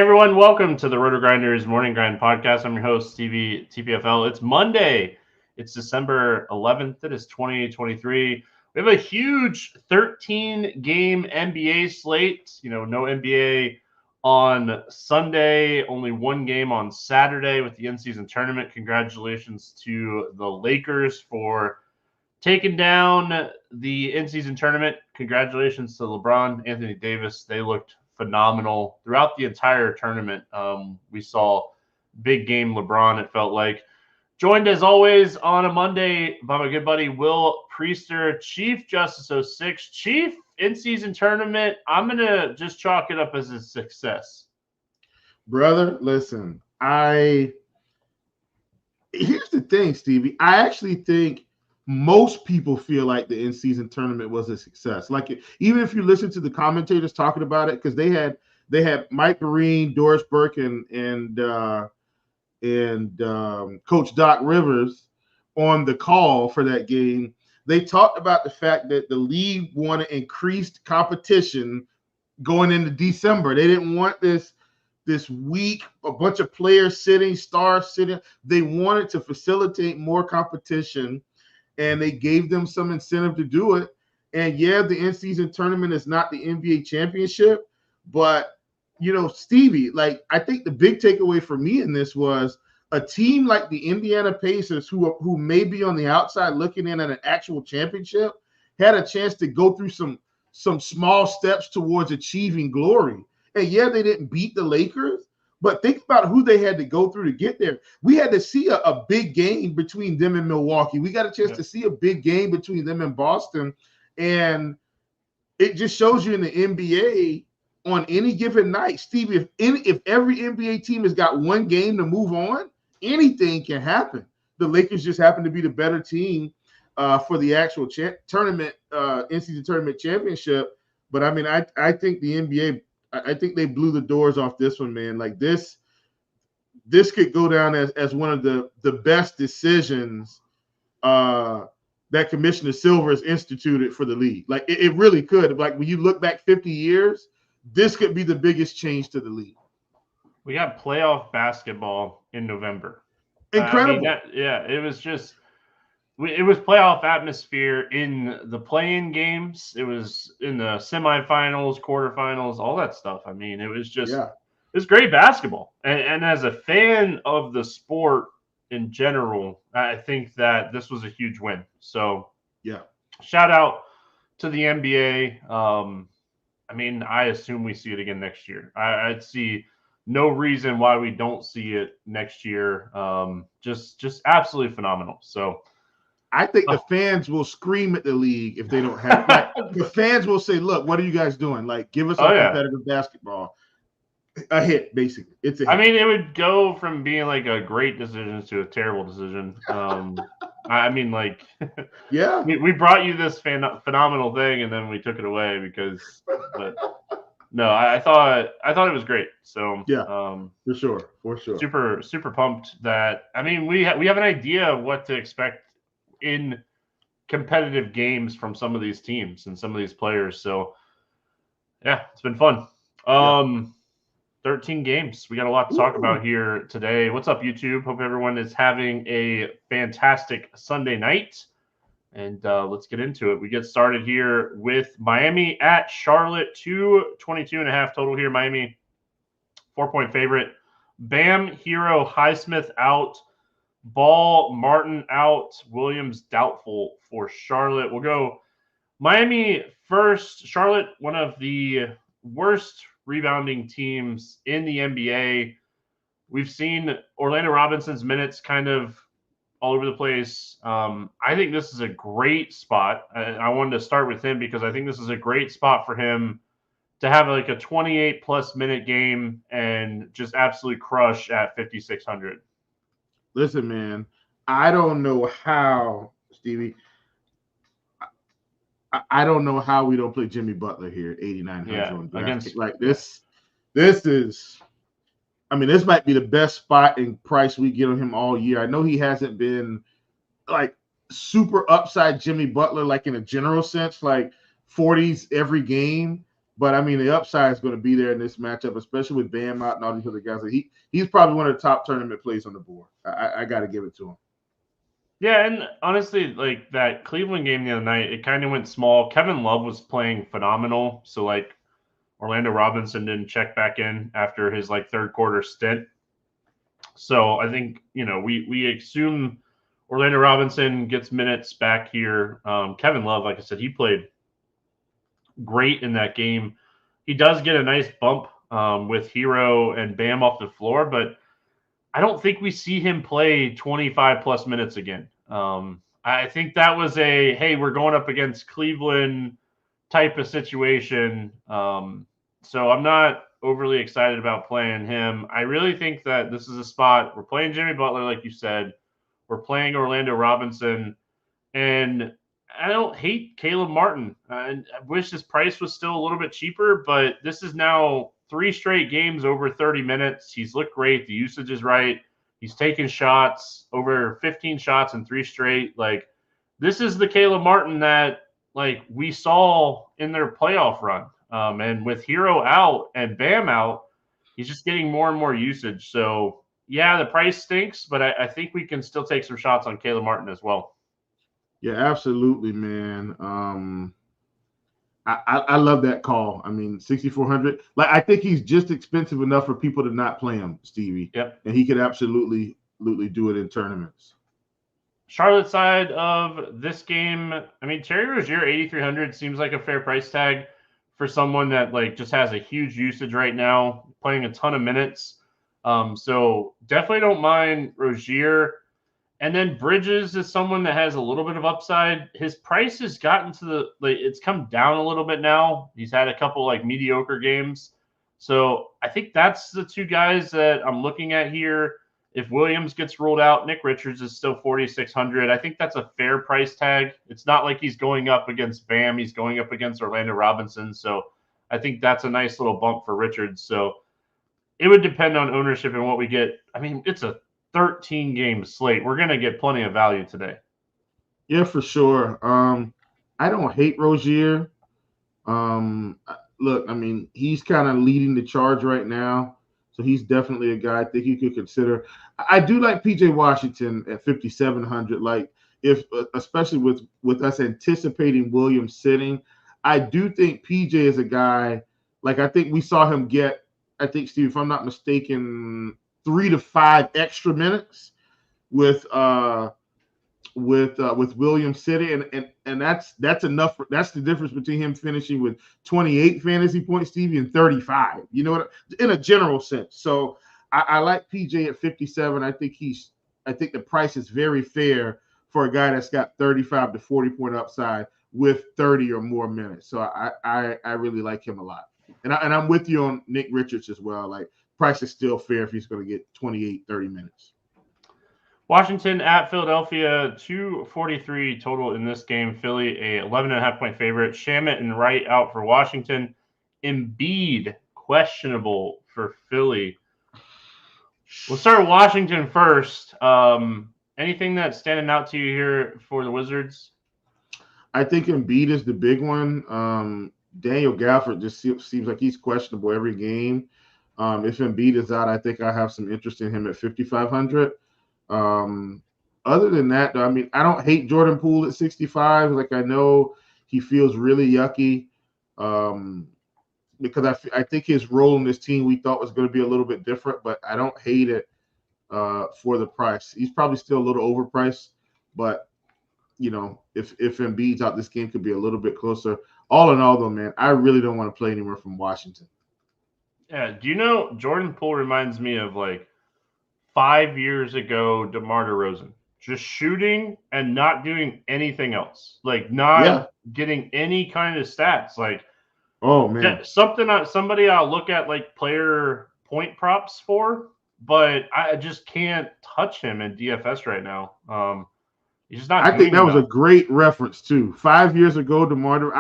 everyone, welcome to the RotoGrinders Morning Grind podcast. I'm your host, Stevietpfl. It's Monday. It's December 11th. It is 2023. We have a huge 13-game NBA slate. No NBA on Sunday, only one game on Saturday with the in-season tournament. Congratulations to the Lakers for taking down the in-season tournament. Congratulations to LeBron, Anthony Davis. They looked phenomenal throughout the entire tournament. We saw big game LeBron, it felt like. Joined as always on a Monday by my good buddy Will Priester, ChiefJustice06. Chief, in-season tournament, I'm going to just chalk it up as a success. Brother, listen, here's the thing, Stevie. I actually think most people feel like the in-season tournament was a success. Like, even if you listen to the commentators talking about it, because they had Mike Breen, Doris Burke, and Coach Doc Rivers on the call for that game. They talked about the fact that the league wanted increased competition going into December. They didn't want this week, a bunch of players sitting, stars sitting. They wanted to facilitate more competition, and they gave them some incentive to do it. And yeah, the in-season tournament is not the NBA championship, but Stevie, like, I think the big takeaway for me in this was a team like the Indiana Pacers, who may be on the outside looking in at an actual championship, had a chance to go through some small steps towards achieving glory. And yeah, they didn't beat the Lakers, but think about who they had to go through to get there. We had to see a big game between them and Milwaukee. We got a chance to see a big game between them and Boston. And it just shows you in the NBA on any given night, Steve, if every NBA team has got one game to move on, anything can happen. The Lakers just happen to be the better team for the actual tournament, in-season tournament championship. But I mean, I think the NBA, I think they blew the doors off this one, man. Like, this could go down as one of the best decisions that Commissioner Silver has instituted for the league. Like, it really could. Like, when you look back 50 years, this could be the biggest change to the league. We got playoff basketball in November. Incredible. It was just – it was playoff atmosphere in the play-in games. It was in the semifinals, quarterfinals, all that stuff. I mean, it was just It was great basketball. And as a fan of the sport in general, I think that this was a huge win. So, yeah, shout out to the NBA. I mean, I assume we see it again next year. I'd see no reason why we don't see it next year. Just absolutely phenomenal. So I think the fans will scream at the league if they don't have the fans will say, look, what are you guys doing? Like, give us competitive basketball. A hit, basically. It's a hit. I mean, it would go from being like a great decision to a terrible decision. I mean, like, yeah, we brought you this phenomenal thing, and then we took it away because. But no, I thought it was great. So yeah, for sure. Super pumped that. I mean, we have an idea of what to expect in competitive games from some of these teams and some of these players. So yeah, it's been fun. 13 games. We got a lot to talk about here today. What's up, YouTube? Hope everyone is having a fantastic Sunday night. And let's get into it. We get started here with Miami at Charlotte. 222.5 total here. Miami, 4-point favorite. Bam, Hero, Highsmith out. Ball, Martin out. Williams doubtful for Charlotte. We'll go Miami first. Charlotte, one of the worst rebounding teams in the NBA. We've seen Orlando Robinson's minutes kind of all over the place. I think this is a great spot. I wanted to start with him because I think this is a great spot for him to have like a 28-plus minute game and just absolutely crush at 5,600. Listen, man, I don't know how, Stevie. I don't know how we don't play Jimmy Butler here at 8,900 on DraftKings. Like, this is, I mean, this might be the best spot and price we get on him all year. I know he hasn't been like super upside Jimmy Butler, like in a general sense, like 40s every game. But I mean, the upside is going to be there in this matchup, especially with Bam out and all these other guys. He's probably one of the top tournament plays on the board. I got to give it to him. Yeah, and honestly, like that Cleveland game the other night, it kind of went small. Kevin Love was playing phenomenal, so like Orlando Robinson didn't check back in after his like third quarter stint. So I think we assume Orlando Robinson gets minutes back here. Kevin Love, like I said, he played great in that game. He does get a nice bump with Hero and Bam off the floor, but I don't think we see him play 25 plus minutes again. I think that was hey, we're going up against Cleveland type of situation. So I'm not overly excited about playing him. I really think that this is a spot. We're playing Jimmy Butler, like you said. We're playing Orlando Robinson. And I don't hate Caleb Martin. I wish his price was still a little bit cheaper, but this is now 3 straight games over 30 minutes. He's looked great. The usage is right. He's taken shots, over 15 shots in 3 straight. Like, this is the Caleb Martin that, like, we saw in their playoff run. And with Hero out and Bam out, he's just getting more and more usage. So, yeah, the price stinks, but I think we can still take some shots on Caleb Martin as well. Yeah, absolutely, man. I love that call. I mean, 6,400. Like, I think he's just expensive enough for people to not play him, Stevie. Yep. And he could absolutely do it in tournaments. Charlotte side of this game, I mean, Terry Rozier 8,300 seems like a fair price tag for someone that like just has a huge usage right now, playing a ton of minutes. So definitely don't mind Rozier. And then Bridges is someone that has a little bit of upside. His price has gotten to it's come down a little bit now. He's had a couple like mediocre games. So I think that's the 2 guys that I'm looking at here. If Williams gets ruled out, Nick Richards is still 4,600. I think that's a fair price tag. It's not like he's going up against Bam. He's going up against Orlando Robinson. So I think that's a nice little bump for Richards. So it would depend on ownership and what we get. I mean, it's a 13-game slate. We're going to get plenty of value today. Yeah, for sure. I don't hate Rozier. Look, I mean, he's kind of leading the charge right now. So he's definitely a guy I think you could consider. I do like PJ Washington at 5,700. Like, especially with us anticipating Williams sitting, I do think PJ is a guy. Like, I think we saw him get, I think, Steve, if I'm not mistaken, 3 to 5 extra minutes with Williams City, and that's enough. That's the difference between him finishing with 28 fantasy points, Stevie, and 35. You know what? In a general sense. So I like PJ at 57. I think the price is very fair for a guy that's got 35 to 40 point upside with 30 or more minutes. So I really like him a lot. And I'm with you on Nick Richards as well. Like, price is still fair if he's going to get 28, 30 minutes. Washington at Philadelphia, 243 total in this game. Philly, a 11.5-point favorite. Shamet and Wright out for Washington. Embiid, questionable for Philly. We'll start with Washington first. Anything that's standing out to you here for the Wizards? I think Embiid is the big one. Daniel Gafford just seems like he's questionable every game. If Embiid is out, I think I have some interest in him at 5,500. Other than that, though, I mean, I don't hate Jordan Poole at 65. Like, I know he feels really yucky because I think his role in this team we thought was going to be a little bit different, but I don't hate it for the price. He's probably still a little overpriced, but if Embiid's out, this game could be a little bit closer. All in all, though, man, I really don't want to play anywhere from Washington. Yeah, do you know Jordan Poole reminds me of like 5 years ago DeMar DeRozan, just shooting and not doing anything else, like not getting any kind of stats. Like, oh man, somebody I'll look at like player point props for, but I just can't touch him in DFS right now. He's just not. I think that was a great reference too. 5 years ago, DeMar.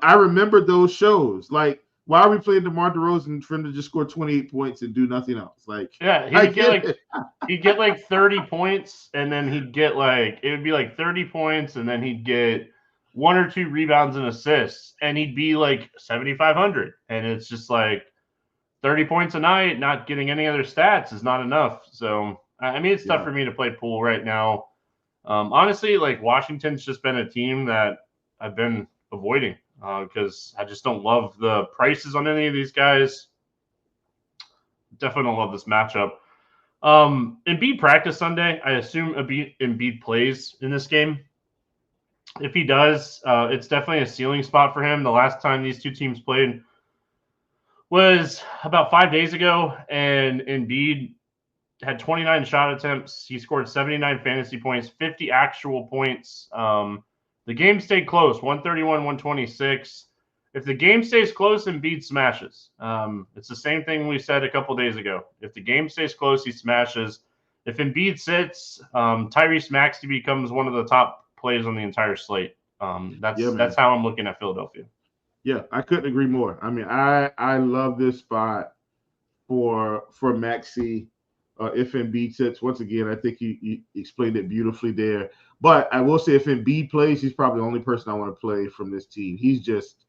I remember those shows. Like, why are we playing DeMar DeRozan for him to just score 28 points and do nothing else? Like, yeah, he'd get like 30 points, and then he'd get like, it would be like 30 points, and then he'd get 1 or 2 rebounds and assists, and he'd be like 7,500. And it's just like 30 points a night, not getting any other stats is not enough. So, I mean, it's tough for me to play pool right now. Honestly, like Washington's just been a team that I've been avoiding because I just don't love the prices on any of these guys. Definitely don't love this matchup. Embiid practice Sunday. I assume Embiid plays in this game. If he does, it's definitely a ceiling spot for him. The last time these two teams played was about 5 days ago, and Embiid had 29 shot attempts. He scored 79 fantasy points, 50 actual points. The game stayed close, 131-126. If the game stays close, Embiid smashes. It's the same thing we said a couple days ago. If the game stays close, he smashes. If Embiid sits, Tyrese Maxey becomes one of the top plays on the entire slate. That's how I'm looking at Philadelphia. Yeah, I couldn't agree more. I mean, I love this spot for Maxey. If Embiid sits, once again, I think you explained it beautifully there. But I will say, if Embiid plays, he's probably the only person I want to play from this team. He's just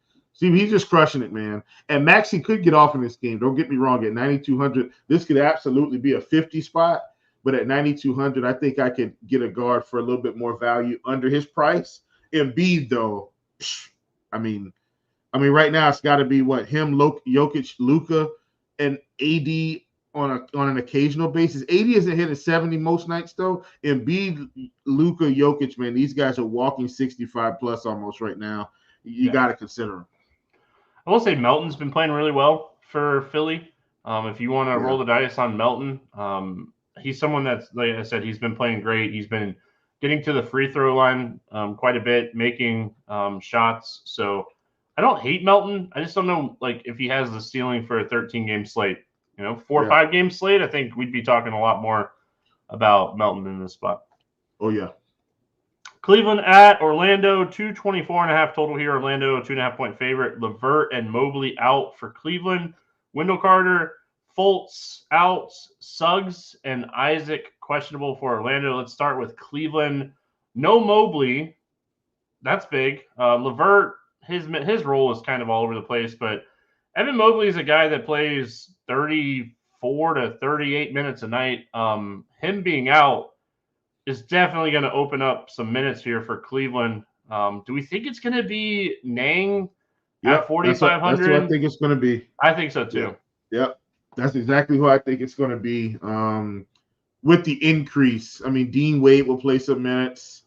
crushing it, man. And Maxey could get off in this game. Don't get me wrong. At 9,200, this could absolutely be a 50 spot. But at 9,200, I think I could get a guard for a little bit more value under his price. Embiid, though, I mean, right now it's got to be him, Jokic, Luka, and AD on an occasional basis. AD isn't hitting 70 most nights though. Embiid, Luka, Jokic, man, these guys are walking 65 plus almost right now. You got to consider them. I will say Melton's been playing really well for Philly. If you want to roll the dice on Melton, he's someone that's, like I said, he's been playing great. He's been getting to the free throw line quite a bit, making shots. So I don't hate Melton. I just don't know if he has the ceiling for a 13-game slate. 4 or 5 game slate, I think we'd be talking a lot more about Melton in this spot. Oh, yeah. Cleveland at Orlando, 224.5 total here. Orlando, 2.5-point favorite. LeVert and Mobley out for Cleveland. Wendell Carter, Fultz out. Suggs and Isaac questionable for Orlando. Let's start with Cleveland. No Mobley. That's big. LeVert, his role is kind of all over the place, but Evan Mobley is a guy that plays 34 to 38 minutes a night. Him being out is definitely going to open up some minutes here for Cleveland. Do we think it's going to be Nang at 4,500? That's what I think it's going to be. I think so too. Yep. That's exactly who I think it's going to be. With the increase, I mean, Dean Wade will play some minutes.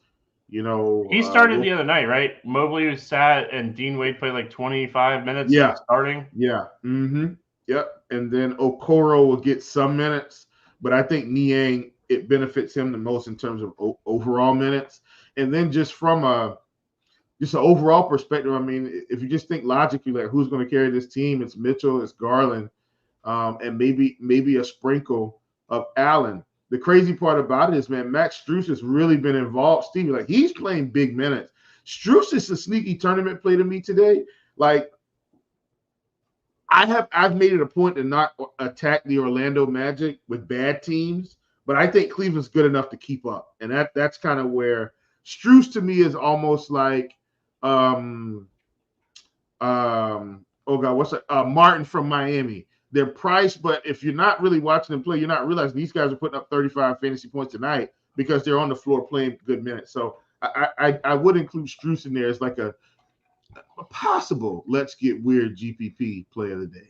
He started the other night, right? Mobley sat and Dean Wade played like 25 minutes starting. Yeah. Mm-hmm. Yep. And then Okoro will get some minutes, but I think Niang, it benefits him the most in terms of overall minutes. And then just from an overall perspective, I mean, if you just think logically, like who's going to carry this team, it's Mitchell, it's Garland, and maybe a sprinkle of Allen. The crazy part about it is, man, Max Strus has really been involved. Stevie, he's playing big minutes. Strus is a sneaky tournament play to me today. I've made it a point to not attack the Orlando Magic with bad teams, but I think Cleveland's good enough to keep up, and that's kind of where Strus to me is almost like Martin from Miami. They're priced, but if you're not really watching them play, you're not realizing these guys are putting up 35 fantasy points tonight because they're on the floor playing good minutes. So I would include Strus in there as like a possible let's get weird GPP play of the day.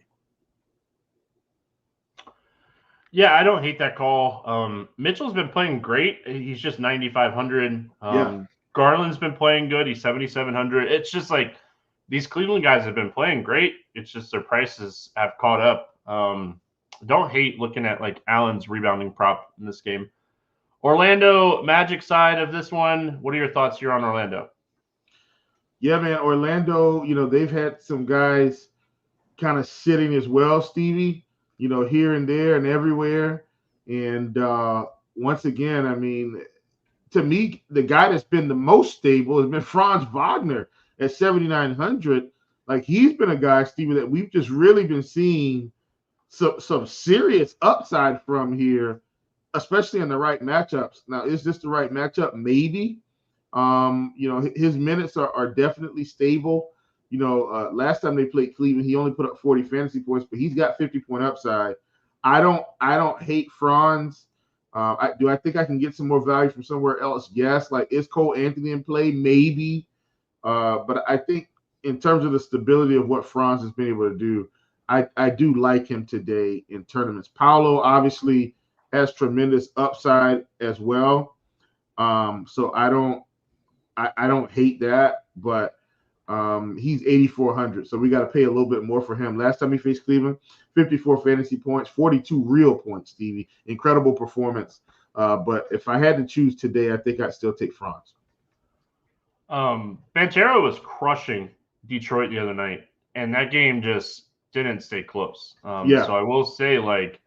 Yeah, I don't hate that call. Mitchell's been playing great. He's just 9,500. Garland's been playing good. He's 7,700. It's just like these Cleveland guys have been playing great. It's just their prices have caught up. Don't hate looking at Allen's rebounding prop in this game. Orlando Magic side of this one. What are your thoughts here on Orlando? Yeah, man, Orlando, they've had some guys kind of sitting as well, Stevie, here and there and everywhere. And once again, I mean, to me, the guy that's been the most stable has been Franz Wagner at 7,900. He's been a guy, Stevie, that we've just really been seeing some serious upside from here, especially in the right matchups. Now, is this the right matchup? Maybe. His minutes are definitely stable. Last time they played Cleveland, he only put up 40 fantasy points, but he's got 50-point upside. I don't hate Franz. Do I think I can get some more value from somewhere else? Yes. Like, is Cole Anthony in play? Maybe. But I think in terms of the stability of what Franz has been able to do, I do like him today in tournaments. Paolo obviously has tremendous upside as well. So I don't hate that, but he's 8,400, so we got to pay a little bit more for him. Last time he faced Cleveland, 54 fantasy points, 42 real points, Stevie. Incredible performance. But if I had to choose today, I think I'd still take Franz. Banchero was crushing Detroit the other night, and that game just didn't stay close. So I will say, like,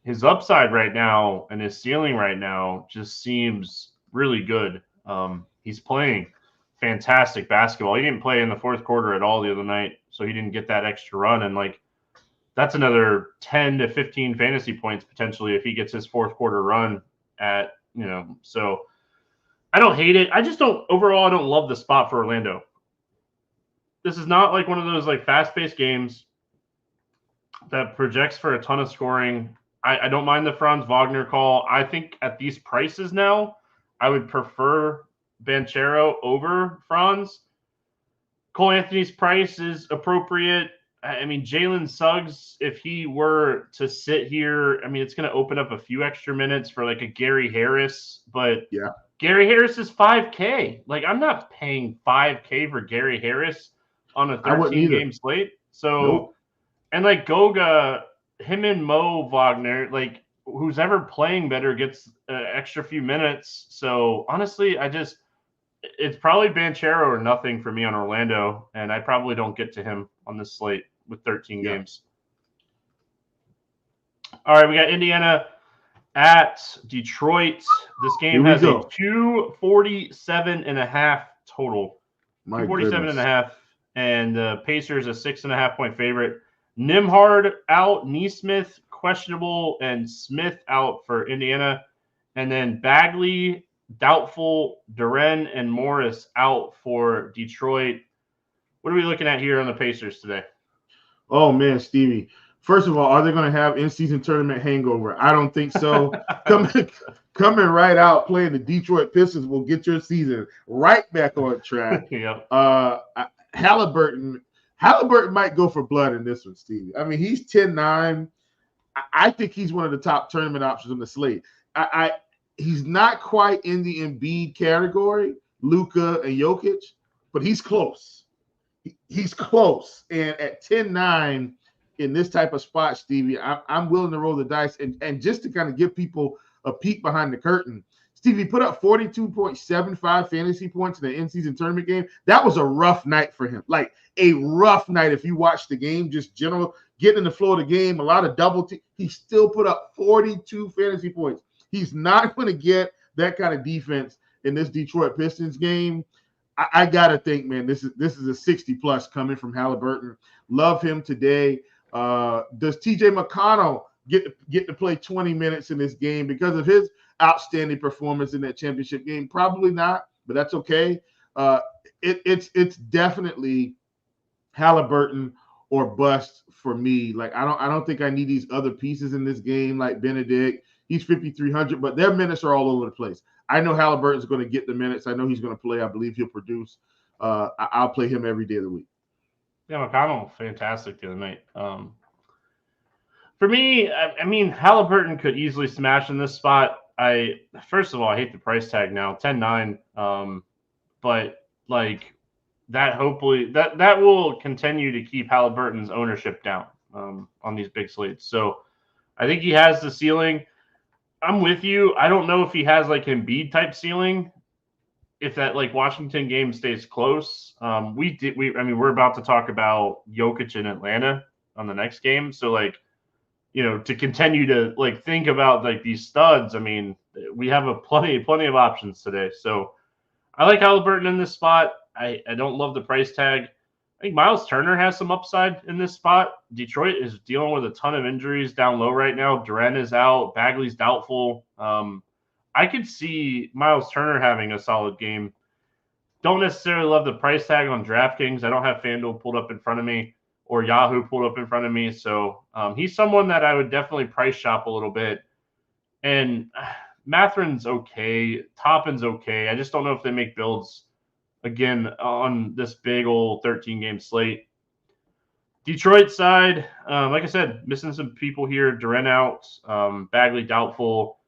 his upside right now and his ceiling right now just seems really good. He's playing fantastic basketball. He didn't play in the fourth quarter at all the other night, so he didn't get that extra run. And, like, that's another 10 to 15 fantasy points potentially if he gets his fourth quarter run at, so I don't hate it. I don't love the spot for Orlando. This is not like one of those, like, fast-paced games that projects for a ton of scoring. I don't mind the Franz Wagner call. I think at these prices now, I would prefer Banchero over Franz. Cole Anthony's price is appropriate. I mean, Jalen Suggs, if he were to sit here, I mean, it's going to open up a few extra minutes for, like, a Gary Harris. But yeah, Gary Harris is $5K. Like, I'm not paying $5K for Gary Harris on a 13-game slate. So, nope. And, like, Goga, him and Mo Wagner, like, who's ever playing better gets an extra few minutes. So, honestly, it's probably Banchero or nothing for me on Orlando, and I probably don't get to him on this slate with 13 games. All right, we got Indiana at Detroit. This game has a 247.5 total. 247.5, and the Pacers a 6.5-point favorite. Nimhard out, Neesmith questionable, and Smith out for Indiana. And then Bagley doubtful, Duren and Morris out for Detroit. What are we looking at here on the Pacers today? Oh, man, Stevie. First of all, are they going to have in-season tournament hangover? I don't think so. Coming right out playing the Detroit Pistons will get your season right back on track. Yep. Halliburton might go for blood in this one, Stevie. I mean, he's 10-9. I think he's one of the top tournament options on the slate. He's not quite in the Embiid category, Luka and Jokic, but he's close. He's close. And at 10-9 in this type of spot, Stevie, I'm willing to roll the dice. And just to kind of give people a peek behind the curtain, Stevie put up 42.75 fantasy points in the in-season tournament game. That was a rough night for him. Like, a rough night if you watch the game, just general, getting in the flow of the game, a lot of double team. He still put up 42 fantasy points. He's not going to get that kind of defense in this Detroit Pistons game. I got to think, man, this is a 60-plus coming from Halliburton. Love him today. Does TJ McConnell get to play 20 minutes in this game because of his outstanding performance in that championship game? Probably not, but that's okay. It's definitely Halliburton or bust for me. Like, I don't think I need these other pieces in this game like Benedict. He's 5,300, but their minutes are all over the place. I know Halliburton's going to get the minutes. I know he's going to play. I believe he'll produce. I'll play him every day of the week. Yeah, McConnell, fantastic the other night. For me, I mean, Halliburton could easily smash in this spot. First of all, I hate the price tag now, 10-9. But, like, that hopefully that will continue to keep Halliburton's ownership down on these big slates. So I think he has the ceiling. I'm with you. I don't know if he has, like, Embiid type ceiling. If that, like, Washington game stays close, we're about to talk about Jokic in Atlanta on the next game. So, like, to continue to, like, think about, like, these studs, I mean, we have plenty of options today. So I like Halliburton in this spot. I don't love the price tag. I think Miles Turner has some upside in this spot. Detroit is dealing with a ton of injuries down low right now. Duren is out. Bagley's doubtful. I could see Miles Turner having a solid game Don't necessarily love the price tag on DraftKings. I don't have FanDuel pulled up in front of me or Yahoo pulled up in front of me. So he's someone that I would definitely price shop a little bit. And Matherin's okay. Toppin's okay. I just don't know if they make builds again on this big old 13-game slate. Detroit side, like I said, missing some people here. Duren out, Bagley doubtful.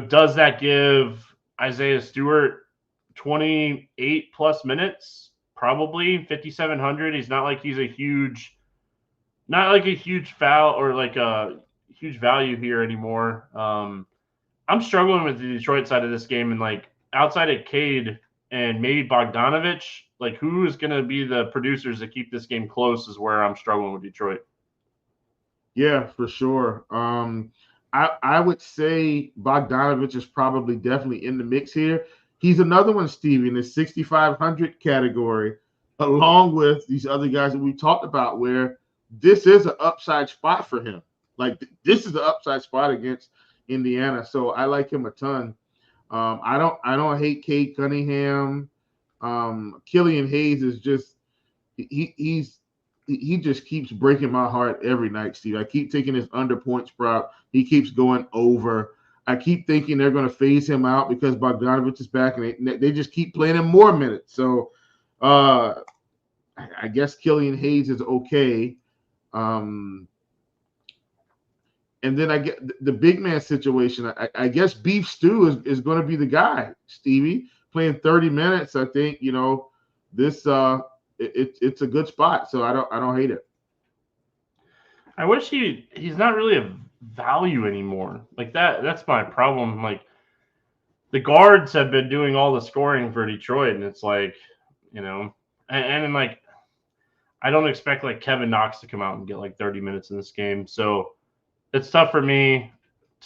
Does that give Isaiah Stewart 28 plus minutes? Probably 5,700. He's not like he's a huge foul or like a huge value here anymore. I'm struggling with the Detroit side of this game, and like outside of Cade and maybe Bogdanovich, like who is going to be the producers that keep this game close is where I'm struggling with Detroit. Yeah, for sure. I would say Bogdanovich is probably definitely in the mix here. He's another one, Stevie, in the 6,500 category, along with these other guys that we talked about, where this is an upside spot for him. Like this is the upside spot against Indiana, so I like him a ton. I don't hate Cade Cunningham. Killian Hayes is just he just keeps breaking my heart every night, Steve. I keep taking his under point sprout. He keeps going over. I keep thinking they're going to phase him out because Bogdanovich is back, and they just keep playing him more minutes. So I guess Killian Hayes is okay. And then I get the big man situation. I guess Beef Stew is going to be the guy, Stevie, playing 30 minutes. I think, this it's a good spot, so I don't hate it. I wish he's not really a value anymore. Like that's my problem. Like the guards have been doing all the scoring for Detroit, and it's like, and like I don't expect like Kevin Knox to come out and get like 30 minutes in this game. So it's tough for me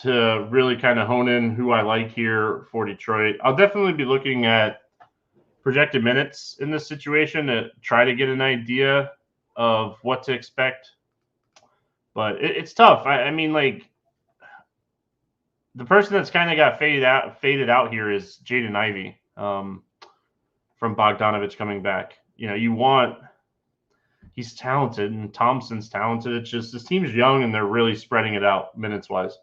to really kind of hone in who I like here for Detroit. I'll definitely be looking at projected minutes in this situation to try to get an idea of what to expect. But it's tough. I mean, like the person that's kind of got faded out here is Jaden Ivey from Bogdanovich coming back. He's talented and Thompson's talented. It's just this team's young and they're really spreading it out minutes wise.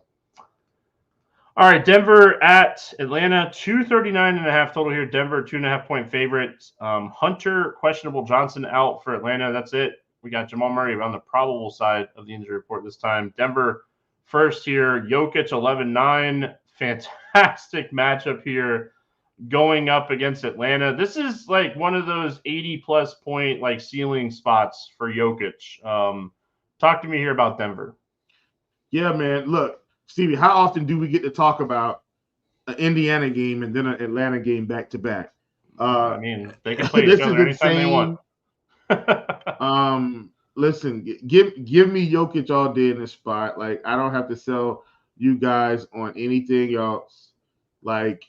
All right, Denver at Atlanta, 239.5 total here. Denver, 2.5 point favorite. Hunter, questionable. Johnson out for Atlanta. That's it. We got Jamal Murray on the probable side of the injury report this time. Denver first here. Jokic, 11-9. Fantastic matchup here going up against Atlanta. This is like one of those 80-plus point like ceiling spots for Jokic. Talk to me here about Denver. Yeah, man. Look, Stevie, how often do we get to talk about an Indiana game and then an Atlanta game back to back? I mean, they can play each other anytime they want. Listen, give me Jokic all day in this spot. Like, I don't have to sell you guys on anything else. Like,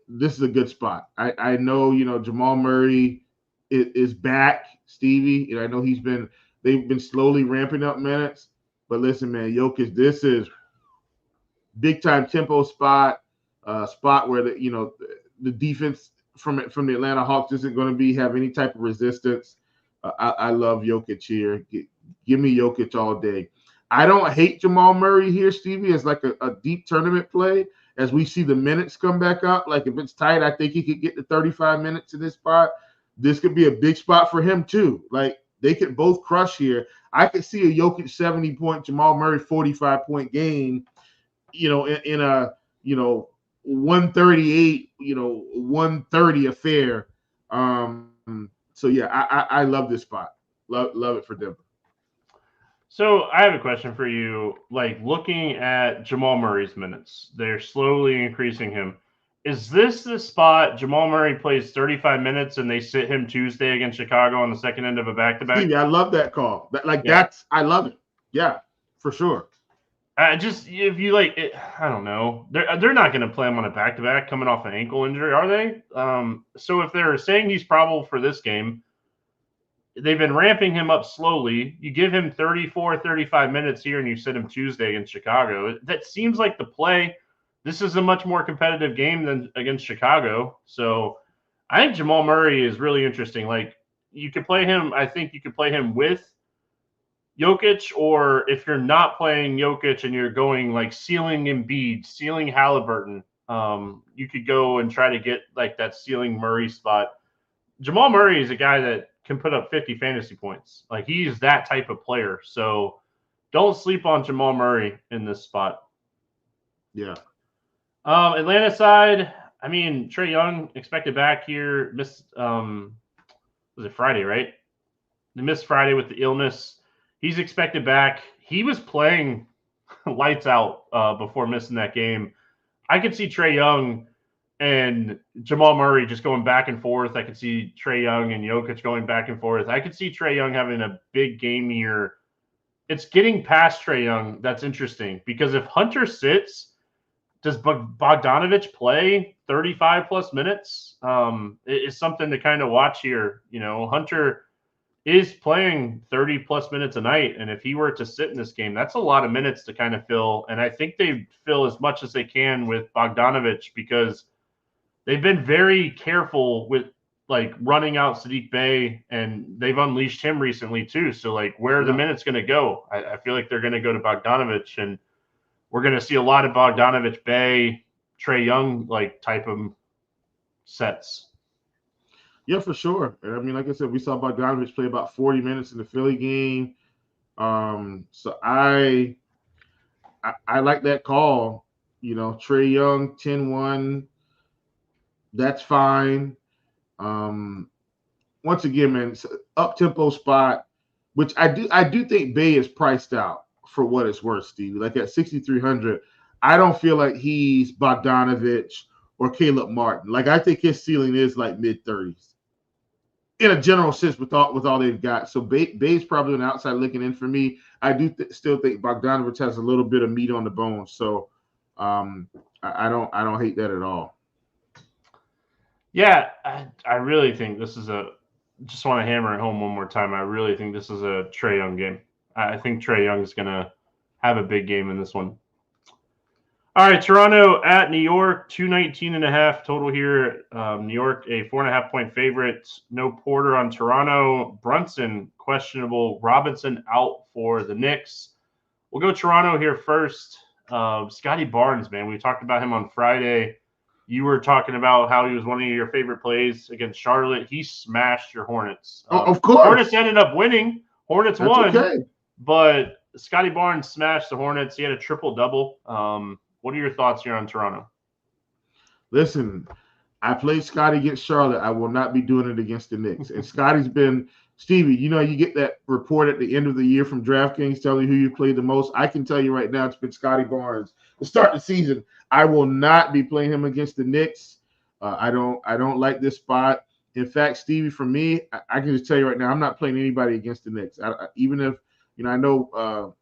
this is a good spot. I know, Jamal Murray is back, Stevie, and I know they've been slowly ramping up minutes. But listen, man, Jokic, this is big time tempo spot where the defense from the Atlanta Hawks isn't going to have any type of resistance. I love Jokic here. Give me Jokic all day. I don't hate Jamal Murray here, Stevie, as like a deep tournament play. As we see the minutes come back up, like if it's tight, I think he could get to 35 minutes in this spot. This could be a big spot for him too. Like they could both crush here. I could see a Jokic 70-point, Jamal Murray 45-point game, in a 138, 130 affair. So yeah, I love this spot. Love it for Denver. So I have a question for you. Like looking at Jamal Murray's minutes, they're slowly increasing him. Is this the spot Jamal Murray plays 35 minutes and they sit him Tuesday against Chicago on the second end of a back-to-back? Stevie, I love that call. I love it. Yeah, for sure. If you like it, I don't know. They're not going to play him on a back-to-back coming off an ankle injury, are they? So if they're saying he's probable for this game, they've been ramping him up slowly. You give him 34, 35 minutes here, and you sit him Tuesday against Chicago. That seems like the play. This is a much more competitive game than against Chicago. So I think Jamal Murray is really interesting. Like, you could play him. I think you could play him with Jokic, or if you're not playing Jokic and you're going like ceiling Embiid, ceiling Halliburton, you could go and try to get like that ceiling Murray spot. Jamal Murray is a guy that can put up 50 fantasy points. Like, he's that type of player. So don't sleep on Jamal Murray in this spot. Yeah. Atlanta side, I mean, Trae Young expected back here. Missed, was it Friday, right? They missed Friday with the illness. He's expected back. He was playing lights out before missing that game. I could see Trae Young and Jamal Murray just going back and forth. I could see Trae Young and Jokic going back and forth. I could see Trae Young having a big game here. It's getting past Trae Young that's interesting, because if Hunter sits, does Bogdanovich play 35-plus minutes? It's something to kind of watch here. You know, Hunter is playing 30-plus minutes a night, and if he were to sit in this game, that's a lot of minutes to kind of fill, and I think they fill as much as they can with Bogdanovich, because they've been very careful with, like, running out Sadiq Bey, and they've unleashed him recently too. So, like, where are the minutes going to go? I feel like they're going to go to Bogdanovich, and we're going to see a lot of Bogdanovich, Bey, Trae Young, like, type of sets. Yeah, for sure. I mean, like I said, we saw Bogdanovich play about 40 minutes in the Philly game. So I like that call. You know, Trae Young, 10-1. That's fine. Once again, man, it's an up-tempo spot, which I do think Bey is priced out for what it's worth, Steve. Like at 6,300, I don't feel like he's Bogdanovich or Caleb Martin. Like, I think his ceiling is like mid-30s in a general sense with all they've got. So Bey's probably on the outside looking in for me. I do still think Bogdanovich has a little bit of meat on the bone. So I don't hate that at all. Yeah, I really think this is just want to hammer it home one more time. I really think this is a Trae Young game. I think Trae Young is going to have a big game in this one. All right, Toronto at New York, 219.5 total here. New York, a 4.5-point favorite. No Porter on Toronto. Brunson, questionable. Robinson out for the Knicks. We'll go Toronto here first. Scotty Barnes, man, we talked about him on Friday. You were talking about how he was one of your favorite plays against Charlotte. He smashed your Hornets. Of course. Hornets ended up winning. Hornets won. Okay. But Scotty Barnes smashed the Hornets. He had a triple-double. What are your thoughts here on Toronto? Listen, I played Scotty against Charlotte. I will not be doing it against the Knicks. And Scotty's been – Stevie, you know, you get that report at the end of the year from DraftKings telling you who you played the most. I can tell you right now it's been Scotty Barnes. To start the season, I will not be playing him against the Knicks. I don't like this spot. In fact, Stevie, for me, I can just tell you right now, I'm not playing anybody against the Knicks. Even if, you know, I know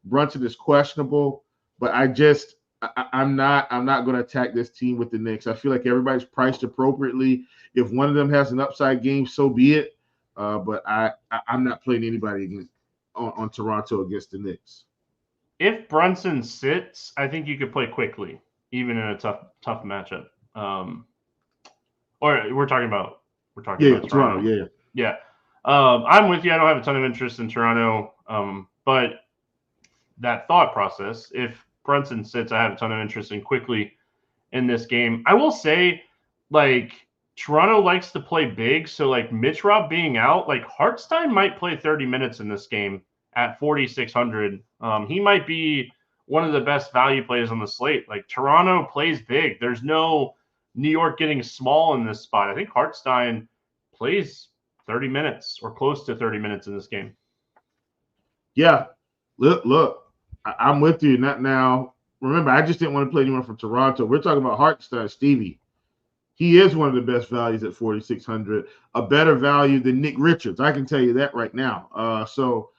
Brunson is questionable, but I'm not going to attack this team with the Knicks. I feel like everybody's priced appropriately. If one of them has an upside game, so be it. But I'm not playing anybody on Toronto against the Knicks. If Brunson sits, I think you could play quickly, even in a tough matchup. Or we're talking about Toronto. Yeah. I'm with you. I don't have a ton of interest in Toronto, but that thought process, if Brunson sits, I have a ton of interest in quickly in this game. I will say, like, Toronto likes to play big, so like Mitch Rob being out, like Hartenstein might play 30 minutes in this game at 4,600. He might be one of the best value plays on the slate. Like, Toronto plays big. There's no New York getting small in this spot. I think Hartenstein plays 30 minutes or close to 30 minutes in this game. Yeah, look, I'm with you. Not now. Remember, I just didn't want to play anyone from Toronto. We're talking about Hartenstein, Stevie. He is one of the best values at 4,600, a better value than Nick Richards. I can tell you that right now. So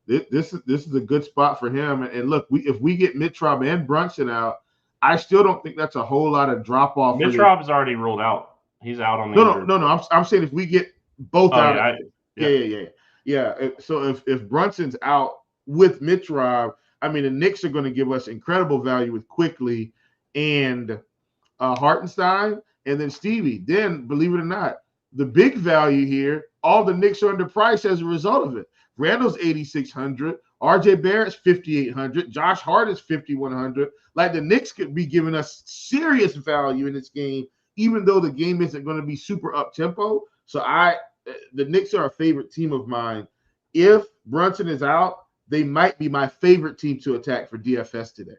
this is a good spot for him. And look, if we get Mitch Rob and Brunson out, I still don't think that's a whole lot of drop off. Mitch Rob's already ruled out. He's out on the No. I'm saying if we get both out. Yeah. So if Brunson's out with Mitch Rob, I mean, the Knicks are going to give us incredible value with Quickly and Hartenstein. And then Stevie, then believe it or not, the big value here, all the Knicks are underpriced as a result of it. Randall's 8,600, RJ Barrett's 5,800, Josh Hart is 5,100. Like the Knicks could be giving us serious value in this game, even though the game isn't going to be super up tempo. So the Knicks are a favorite team of mine. If Brunson is out, they might be my favorite team to attack for DFS today.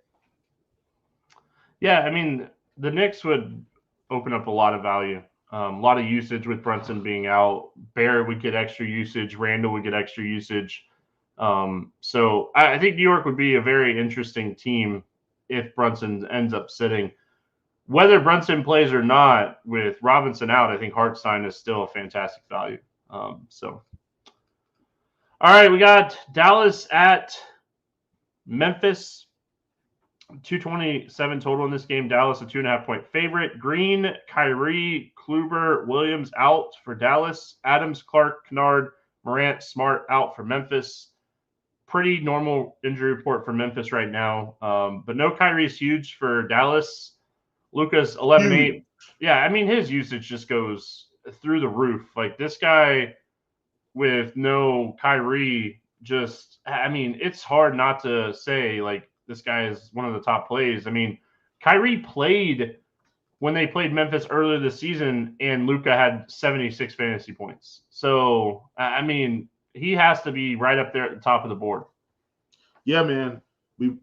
Yeah, I mean, the Knicks would open up a lot of value. A lot of usage with Brunson being out. Barrett would get extra usage. Randall would get extra usage. So I think New York would be a very interesting team if Brunson ends up sitting. Whether Brunson plays or not, with Robinson out, I think Hartenstein is still a fantastic value. All right, we got Dallas at Memphis. 227 total in this game. Dallas a 2.5-point favorite. Green, Kyrie, Kluber, Williams out for Dallas. Adams, Clark, Kennard, Morant, Smart out for Memphis. Pretty normal injury report for Memphis right now. But no Kyrie is huge for Dallas. Luka's 11-8. Yeah, I mean, his usage just goes through the roof. Like this guy with no Kyrie, it's hard not to say like this guy is one of the top plays. I mean, Kyrie played when they played Memphis earlier this season, and Luka had 76 fantasy points. So, I mean, he has to be right up there at the top of the board. Yeah, man.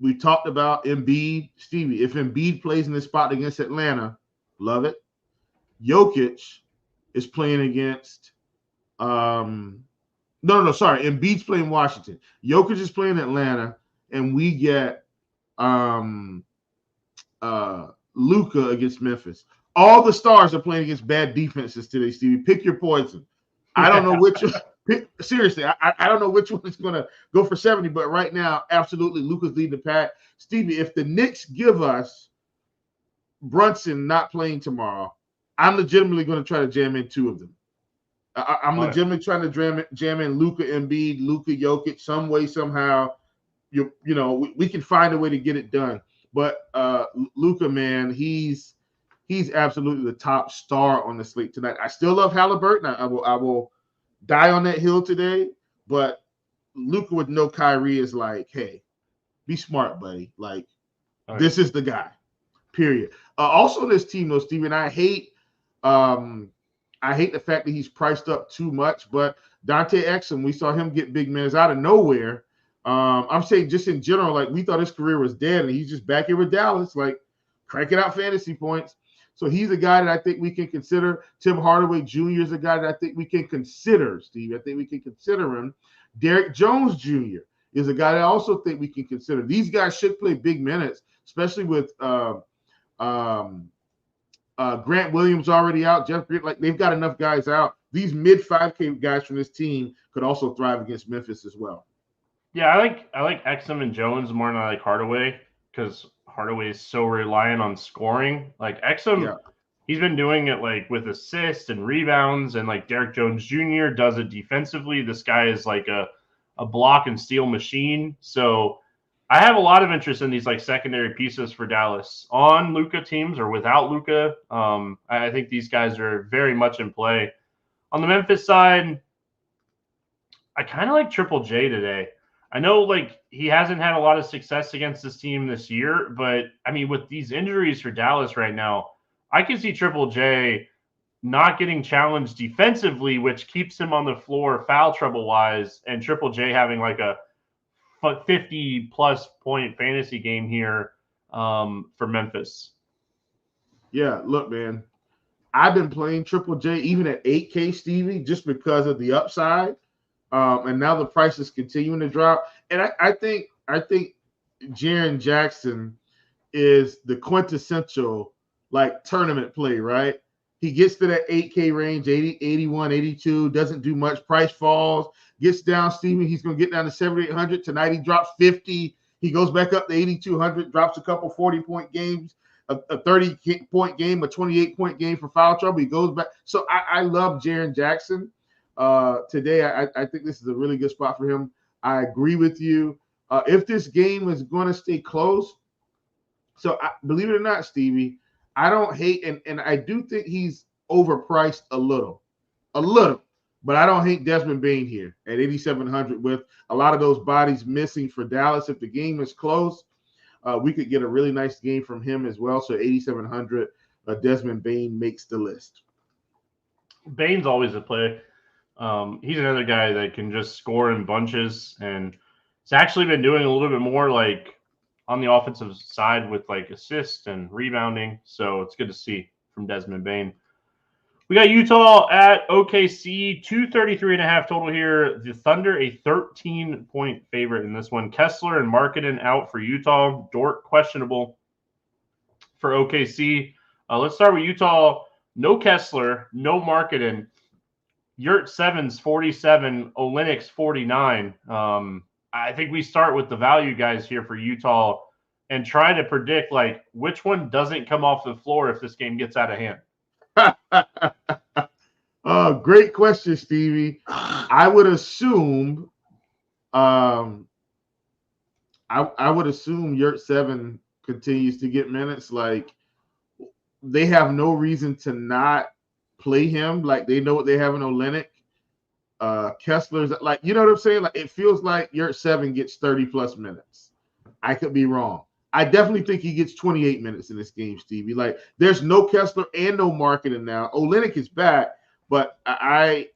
We talked about Embiid. Stevie, if Embiid plays in this spot against Atlanta, love it. Jokic is playing against Embiid's playing Washington. Jokic is playing Atlanta, and we get Luka against Memphis. All the stars are playing against bad defenses today, Stevie. Pick your poison. I don't know which one. Seriously, I don't know which one is going to go for 70, but right now, absolutely, Luka's leading the pack. Stevie, if the Knicks give us Brunson not playing tomorrow, I'm legitimately going to try to jam in two of them. I'm legitimately trying to jam in Luka Embiid, Luka Jokic, some way, somehow. We can find a way to get it done. But Luka, man, he's absolutely the top star on the slate tonight. I still love Halliburton. I will die on that hill today. But Luka with no Kyrie is like, hey, be smart, buddy. Like, This is the guy. Period. Also, this team, though, Steven, I hate the fact that he's priced up too much. But Dante Exum, we saw him get big minutes out of nowhere. I'm saying just in general, like we thought his career was dead, and he's just back here with Dallas, like cranking out fantasy points. So he's a guy that I think we can consider. Tim Hardaway Jr. is a guy that I think we can consider, Steve. I think we can consider him. Derek Jones Jr. is a guy that I also think we can consider. These guys should play big minutes, especially with Grant Williams already out. Jeff Green, like they've got enough guys out. These mid 5K guys from this team could also thrive against Memphis as well. Yeah, I like Exum and Jones more than I like Hardaway because Hardaway is so reliant on scoring. Like Exum, he's been doing it like with assists and rebounds, and like Derek Jones Jr. does it defensively. This guy is like a block and steal machine. So I have a lot of interest in these like secondary pieces for Dallas on Luka teams or without Luka. I think these guys are very much in play. On the Memphis side, I kind of like Triple J today. I know like he hasn't had a lot of success against this team this year, but I mean, with these injuries for Dallas right now, I can see Triple J not getting challenged defensively, which keeps him on the floor foul trouble wise, and Triple J having like a 50-plus point fantasy game here for Memphis. Yeah, look, man, I've been playing Triple J even at 8K, Stevie, just because of the upside. And now the price is continuing to drop. And I think Jaren Jackson is the quintessential like tournament play, right? He gets to that 8K range, 80, 81, 82, doesn't do much. Price falls, gets down, Steven. He's going to get down to 7,800. Tonight he drops 50. He goes back up to 8,200, drops a couple 40-point games, a 30-point game, a 28-point game for foul trouble. He goes back. So I love Jaren Jackson. Today, I think this is a really good spot for him. I agree with you. If this game is going to stay close, so believe it or not, Stevie, I don't hate, and I do think he's overpriced a little, but I don't hate Desmond Bain here at 8,700 with a lot of those bodies missing for Dallas. If the game is close, we could get a really nice game from him as well. So 8,700, Desmond Bain makes the list. Bain's always a play. He's another guy that can just score in bunches, and he's actually been doing a little bit more like on the offensive side with like assists and rebounding. So it's good to see from Desmond Bain. We got Utah at OKC, 233.5 total here. The Thunder, a 13-point favorite in this one. Kessler and Markkanen out for Utah. Dort questionable for OKC. Let's start with Utah. No Kessler, no Markkanen. Yurt 7's 47, Olynyk's 49. I think we start with the value guys here for Utah and try to predict like which one doesn't come off the floor if this game gets out of hand. Great question, Stevie. I would assume I would assume Yurt 7 continues to get minutes. Like they have no reason to not play him. Like they know what they have in Olynyk. Kessler's like, you know what I'm saying? Like it feels like Yurt 7 gets 30 plus minutes. I could be wrong. I definitely think he gets 28 minutes in this game, Stevie. Like there's no Kessler and no Markkanen now. Olynyk is back, but I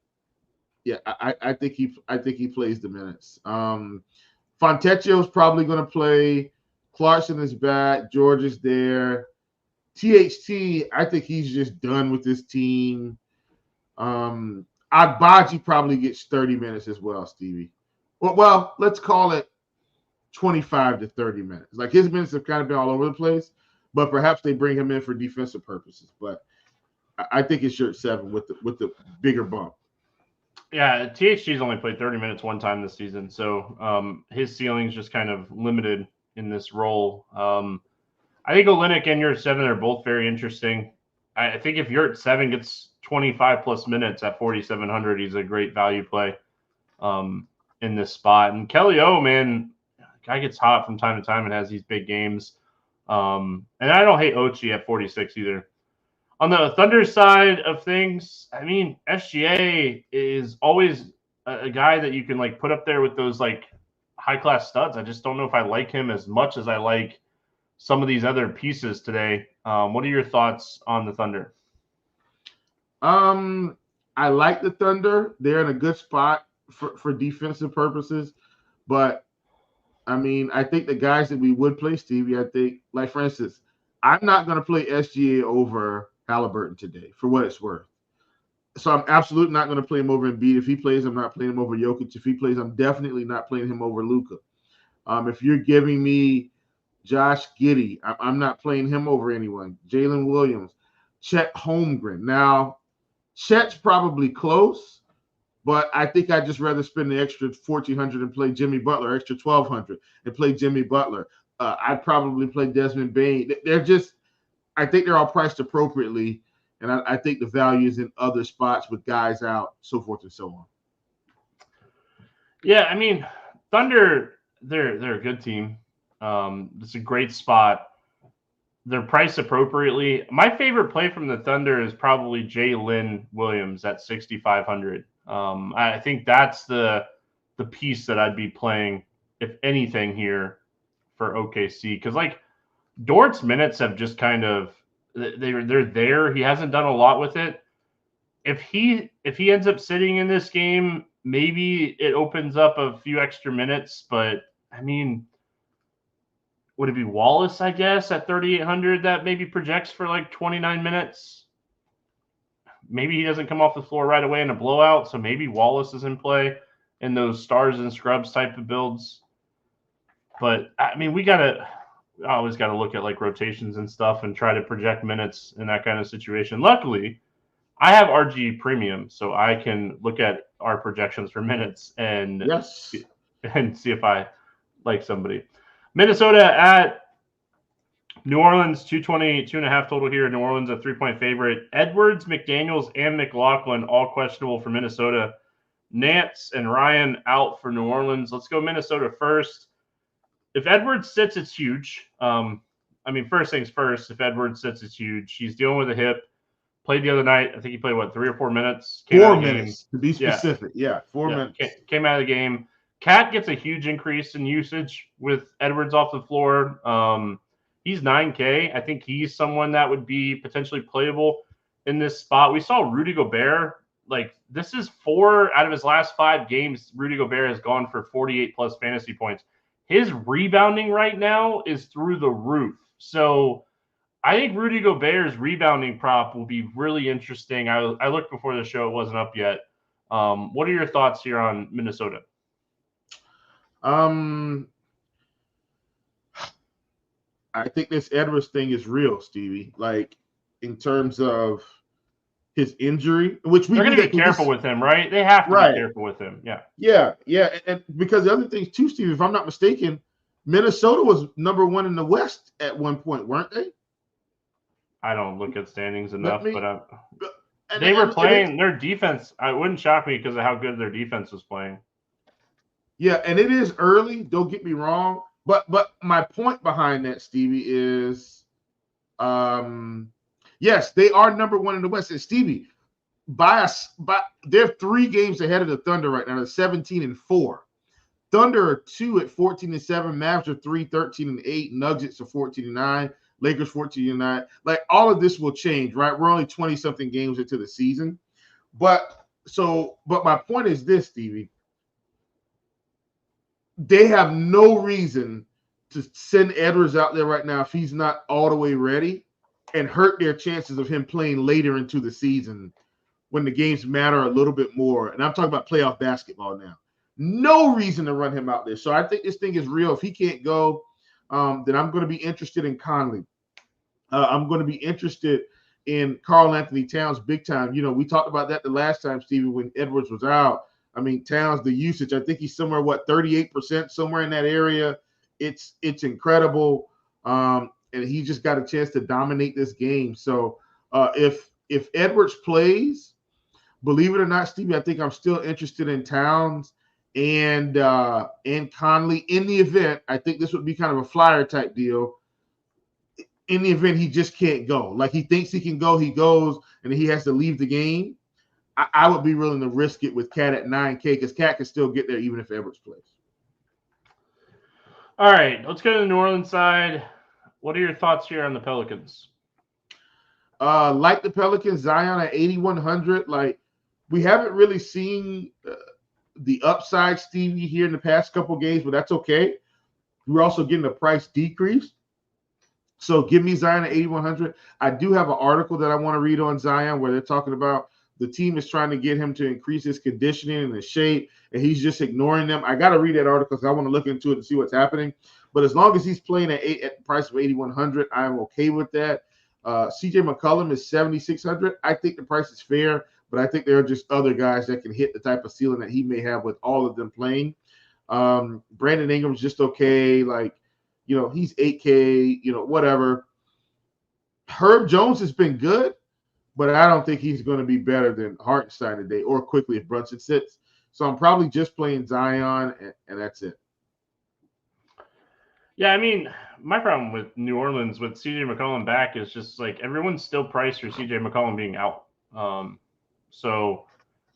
think he plays the minutes. Fontecchio's probably going to play. Clarkson is back. George is there. THT, I think he's just done with this team. Agbaji probably gets 30 minutes as well, Stevie. Well, let's call it 25 to 30 minutes. Like his minutes have kind of been all over the place, but perhaps they bring him in for defensive purposes. But I think it's Yurt 7 with the bigger bump. Yeah, THG's only played 30 minutes one time this season, so his ceiling's just kind of limited in this role. I think Olynyk and Yurt 7 are both very interesting. I think if Yurt 7 gets 25 plus minutes at 4,700, he's a great value play in this spot. And Kelly O, man, guy gets hot from time to time and has these big games. And I don't hate Ochi at 46 either. On the Thunder side of things, I mean, SGA is always a guy that you can like put up there with those like high class studs. I just don't know if I like him as much as I like some of these other pieces today. What are your thoughts on the Thunder? I like the Thunder. They're in a good spot for defensive purposes, but I mean, I think the guys that we would play, Stevie, I think, like for instance, I'm not going to play SGA over Halliburton today for what it's worth. So I'm absolutely not going to play him over Embiid. If he plays, I'm not playing him over Jokic. If he plays, I'm definitely not playing him over Luka. If you're giving me Josh Giddey, I'm not playing him over anyone. Jalen Williams, Chet Holmgren. Now, Chet's probably close, but I think I'd just rather spend the extra $1,400 and play Jimmy Butler, extra $1,200 and play Jimmy Butler. I'd probably play Desmond Bain. I think they're all priced appropriately, and I think the value is in other spots with guys out, so forth and so on. Yeah, I mean, Thunder, they're a good team. It's a great spot. They're priced appropriately. My favorite play from the Thunder is probably Jalen Williams at 6,500. I think that's the piece that I'd be playing, if anything, here for OKC. Because, like, Dort's minutes have just kind of they're there. He hasn't done a lot with it. If he ends up sitting in this game, maybe it opens up a few extra minutes. But, I mean, would it be Wallace, I guess, at 3,800 that maybe projects for like 29 minutes? Maybe he doesn't come off the floor right away in a blowout, so maybe Wallace is in play in those stars and scrubs type of builds. But, I mean, I always got to look at like rotations and stuff and try to project minutes in that kind of situation. Luckily, I have RG Premium, so I can look at our projections for minutes and see if I like somebody. Minnesota at New Orleans, 222.5 total here. New Orleans, a 3-point favorite. Edwards, McDaniels, and McLaughlin all questionable for Minnesota. Nance and Ryan out for New Orleans. Let's go Minnesota first. If Edwards sits, it's huge. I mean, first things first, if Edwards sits, it's huge. He's dealing with a hip. Played the other night. I think he played, 3 or 4 minutes? 4 minutes, to be specific. Yeah, 4 minutes. Came out of the game. Cat gets a huge increase in usage with Edwards off the floor. He's 9K. I think he's someone that would be potentially playable in this spot. We saw Rudy Gobert. This is 4 out of his last 5 games. Rudy Gobert has gone for 48-plus fantasy points. His rebounding right now is through the roof. So I think Rudy Gobert's rebounding prop will be really interesting. I looked before the show. It wasn't up yet. What are your thoughts here on Minnesota? I think this Edwards thing is real, Stevie. In terms of his injury, which they're going to be careful with him, right? They have to be careful with him. Yeah. And because the other things too, Stevie, if I'm not mistaken, Minnesota was number 1 in the West at one point, weren't they? I don't look at standings enough, they were playing their defense. It wouldn't shock me because of how good their defense was playing. Yeah, and it is early. Don't get me wrong, but my point behind that, Stevie, is, yes, they are number 1 in the West. And Stevie, they're 3 games ahead of the Thunder right now. They're 17-4. Thunder are 2 at 14-7. Mavs are 3, 13-8. Nuggets are 14-9. Lakers 14-9. All of this will change, right? We're only 20-something games into the season. But my point is this, Stevie. They have no reason to send Edwards out there right now if he's not all the way ready and hurt their chances of him playing later into the season when the games matter a little bit more. And I'm talking about playoff basketball now. No reason to run him out there. So I think this thing is real. If he can't go, then I'm going to be interested in Conley. I'm going to be interested in Karl Anthony Towns big time. We talked about that the last time, Stevie, when Edwards was out. I mean, Towns, the usage, I think he's somewhere, 38%, somewhere in that area. It's incredible. And he just got a chance to dominate this game. So if Edwards plays, believe it or not, Stevie, I think I'm still interested in Towns and Conley in the event. I think this would be kind of a flyer type deal. In the event he just can't go, he thinks he can go, he goes, and he has to leave the game. I would be willing to risk it with Cat at 9K because Cat can still get there even if Edwards plays. All right, let's go to the New Orleans side. What are your thoughts here on the Pelicans? Like the Pelicans, Zion at 8,100. We haven't really seen the upside, Stevie, here in the past couple games, but that's okay. We're also getting a price decrease. So give me Zion at 8,100. I do have an article that I want to read on Zion where they're talking about the team is trying to get him to increase his conditioning and his shape, and he's just ignoring them. I got to read that article because I want to look into it and see what's happening. But as long as he's playing at the price of 8,100, I'm okay with that. CJ McCollum is 7,600. I think the price is fair, but I think there are just other guys that can hit the type of ceiling that he may have with all of them playing. Brandon Ingram's just okay. He's 8K, whatever. Herb Jones has been good, but I don't think he's going to be better than Hartenstein today or quickly if Brunson sits. So I'm probably just playing Zion, and that's it. Yeah, I mean, my problem with New Orleans with CJ McCollum back is just everyone's still priced for CJ McCollum being out.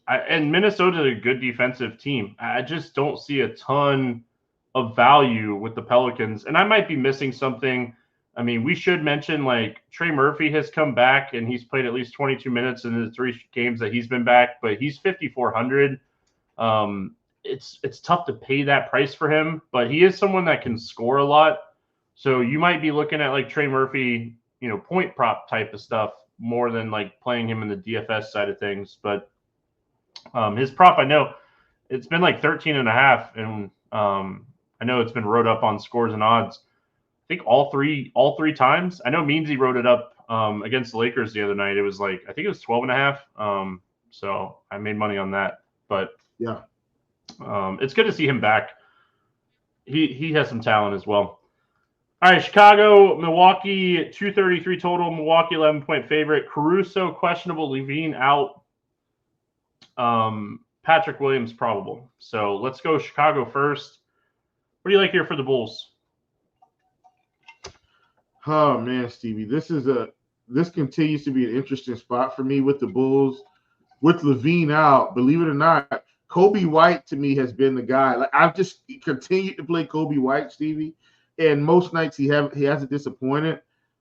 And Minnesota's a good defensive team. I just don't see a ton of value with the Pelicans. And I might be missing something. I mean, we should mention Trey Murphy has come back and he's played at least 22 minutes in the 3 games that he's been back, but he's 5,400. It's tough to pay that price for him, but he is someone that can score a lot. So you might be looking at Trey Murphy, point prop type of stuff more than playing him in the DFS side of things. But his prop, I know it's been 13.5, and I know it's been wrote up on Scores and Odds. I think all three times. I know Meansy wrote it up against the Lakers the other night. It was I think it was 12.5. So I made money on that. But yeah, it's good to see him back. He has some talent as well. All right, Chicago, Milwaukee, 233 total. Milwaukee 11-point favorite. Caruso questionable. Levine out. Patrick Williams probable. So let's go Chicago first. What do you like here for the Bulls? Oh man, Stevie, this continues to be an interesting spot for me with the Bulls. With Levine out, believe it or not, Kobe White to me has been the guy. Like I've just continued to play Kobe White, Stevie, and most nights he hasn't disappointed.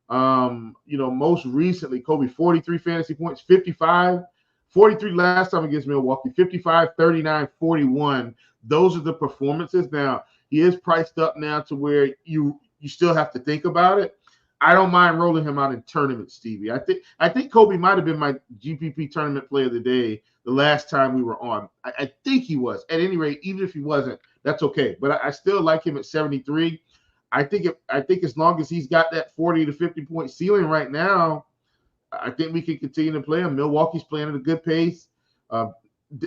Most recently, Kobe 43 fantasy points, 55, 43 last time against Milwaukee, 55, 39, 41. Those are the performances. Now he is priced up now to where you still have to think about it. I don't mind rolling him out in tournaments, Stevie. I think Kobe might have been my GPP tournament player of the day the last time we were on. I think he was. At any rate, even if he wasn't, that's okay. But I still like him at 73. I think as long as he's got that 40 to 50 point ceiling right now, I think we can continue to play him. Milwaukee's playing at a good pace.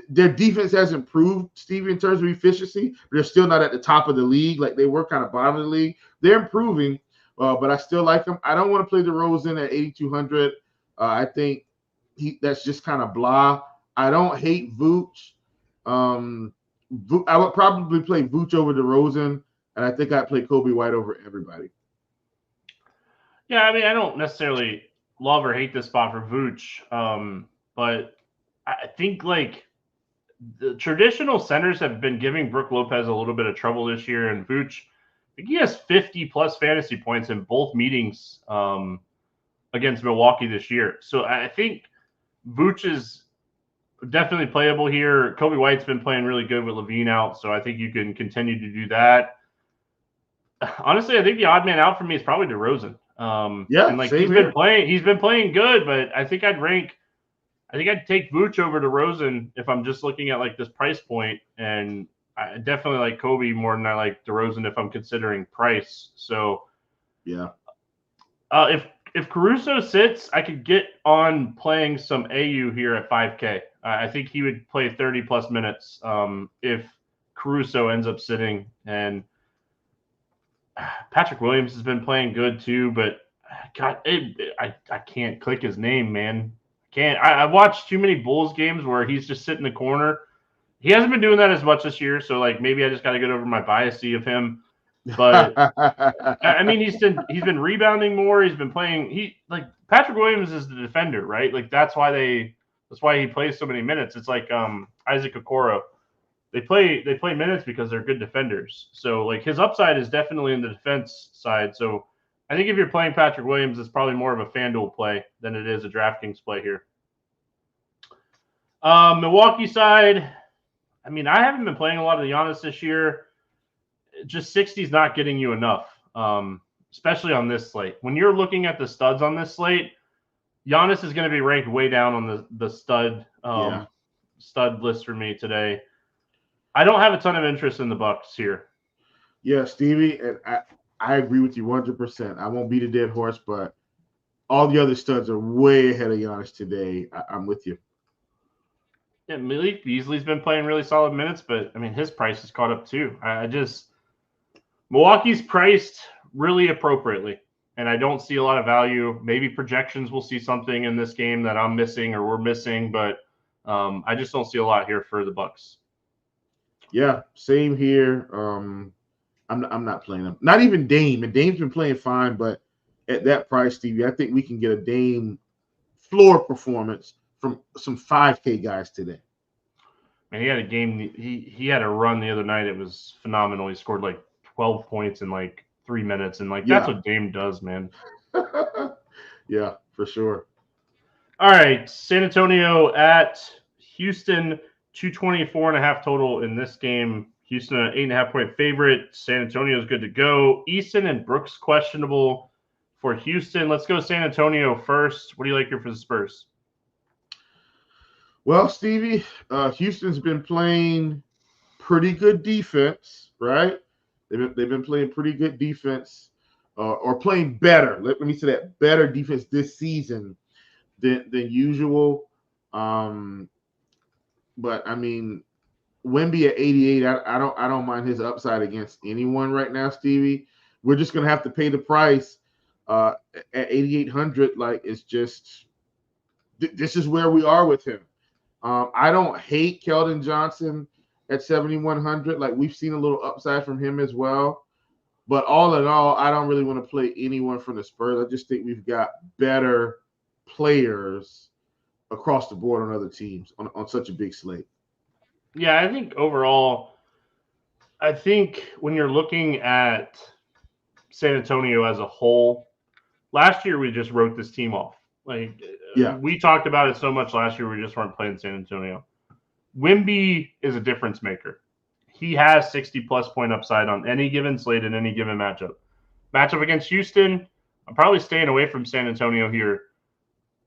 Their defense has improved, Stevie, in terms of efficiency. But they're still not at the top of the league like they were kind of bottom of the league. They're improving. But I still like him. I don't want to play DeRozan at 8,200. I think that's just kind of blah. I don't hate Vooch. I would probably play Vooch over DeRozan, and I think I'd play Kobe White over everybody. Yeah, I mean, I don't necessarily love or hate this spot for Vooch, but I think like the traditional centers have been giving Brook Lopez a little bit of trouble this year, and Vooch, I think he has 50-plus fantasy points in both meetings against Milwaukee this year. So I think Vooch is definitely playable here. Kobe White's been playing really good with Levine out, so I think you can continue to do that. Honestly, I think the odd man out for me is probably DeRozan. And like he's been playing good, but I think I'd take Vooch over DeRozan if I'm just looking at like this price point, and I definitely like Kobe more than I like DeRozan if I'm considering price. So yeah, if Caruso sits, I could get on playing some AU here at 5K. I think he would play 30 plus minutes if Caruso ends up sitting, and Patrick Williams has been playing good too, but God, I can't click his name, man. I watched too many Bulls games where he's just sitting in the corner. He hasn't been doing that as much this year, so like maybe I just got to get over my biasy of him. But I mean, he's been rebounding more. He's been playing. Patrick Williams is the defender, right? Like that's why he plays so many minutes. It's like Isaac Okoro. They play minutes because they're good defenders. So like his upside is definitely in the defense side. So I think if you're playing Patrick Williams, it's probably more of a FanDuel play than it is a DraftKings play here. Milwaukee side, I mean, I haven't been playing a lot of the Giannis this year. Just 60 is not getting you enough, especially on this slate. When you're looking at the studs on this slate, Giannis is going to be ranked way down on the stud list for me today. I don't have a ton of interest in the Bucks here. Yeah, Stevie, and I agree with you 100%. I won't beat a dead horse, but all the other studs are way ahead of Giannis today. I'm with you. Yeah, Malik Beasley's been playing really solid minutes, but I mean his price is caught up too. Milwaukee's priced really appropriately, and I don't see a lot of value. Maybe projections will see something in this game that I'm missing or we're missing, but I just don't see a lot here for the Bucks. Yeah, same here. I'm not playing him. Not even Dame, and Dame's been playing fine, but at that price, Stevie, I think we can get a Dame floor performance from some 5K guys today. And he had a game. He had a run the other night. It was phenomenal. He scored like 12 points in like 3 minutes, and like that's what Dame does, man. Yeah, for sure. All right, San Antonio at Houston. 224.5 total in this game. Houston an 8.5 point favorite. San Antonio is good to go. Easton and Brooks questionable for Houston. Let's go San Antonio first. What do you like here for the Spurs? Well, Stevie, Houston's been playing pretty good defense, right? They've been playing pretty good defense, or playing better. Let me say that, better defense this season than usual. But I mean, Wemby at 88, I don't mind his upside against anyone right now, Stevie. We're just gonna have to pay the price at 8,800. Like it's just this is where we are with him. I don't hate Keldon Johnson at 7,100. Like we've seen a little upside from him as well, But all in all, I don't really want to play anyone from the Spurs. I just think we've got better players across the board on other teams on such a big slate. Yeah, I think overall, I think when you're looking at San Antonio as a whole, last year we just wrote this team off. We talked about it so much last year, we just weren't playing San Antonio. Wemby is a difference maker. He has 60-plus point upside on any given slate in any given matchup. Matchup against Houston, I'm probably staying away from San Antonio here.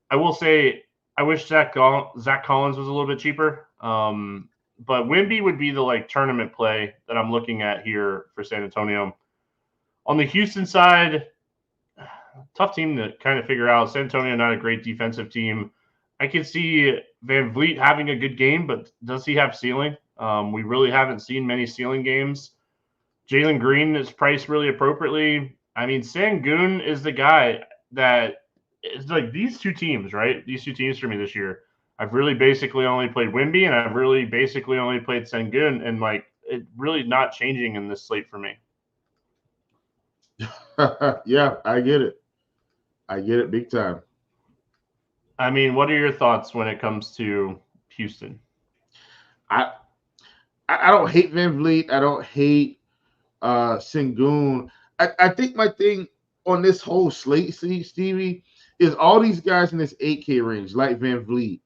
I will say I wish Zach Collins was a little bit cheaper, but Wemby would be the tournament play that I'm looking at here for San Antonio. On the Houston side, tough team to kind of figure out. San Antonio, not a great defensive team. I can see Van Vliet having a good game, but does he have ceiling? We really haven't seen many ceiling games. Jalen Green is priced really appropriately. I mean, Sengun is the guy that is these two teams, right? These two teams for me this year. I've really basically only played Wemby, and I've really basically only played Sengun, and it really not changing in this slate for me. Yeah, I get it. I get it big time. I mean, what are your thoughts when it comes to Houston? I don't hate Van Vliet. I don't hate Sengun. I think my thing on this whole slate, Stevie, is all these guys in this 8K range, like Van Vliet.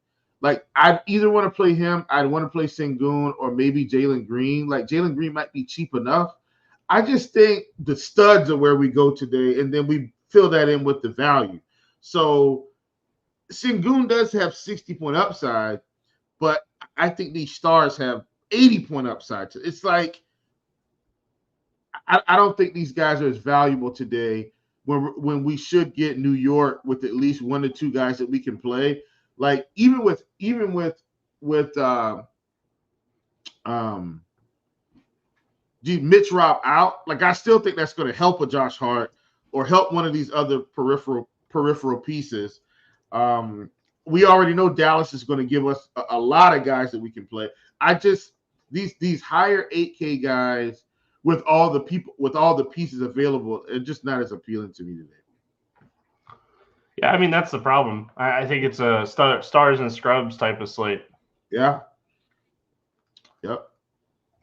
I either want to play him, I'd want to play Sengun, or maybe Jalen Green. Jalen Green might be cheap enough. I just think the studs are where we go today, and then we fill that in with the value. So Sengun does have 60-point upside, but I think these stars have 80-point upside. It's I don't think these guys are as valuable today when we should get New York with at least one or two guys that we can play. Even with Mitch Rob out, I still think that's going to help a Josh Hart or help one of these other peripheral pieces. We already know Dallas is going to give us a lot of guys that we can play. These higher 8K guys with all the pieces available are just not as appealing to me today. Yeah, I mean, that's the problem. I think it's a stars and scrubs type of slate. Yeah. Yep.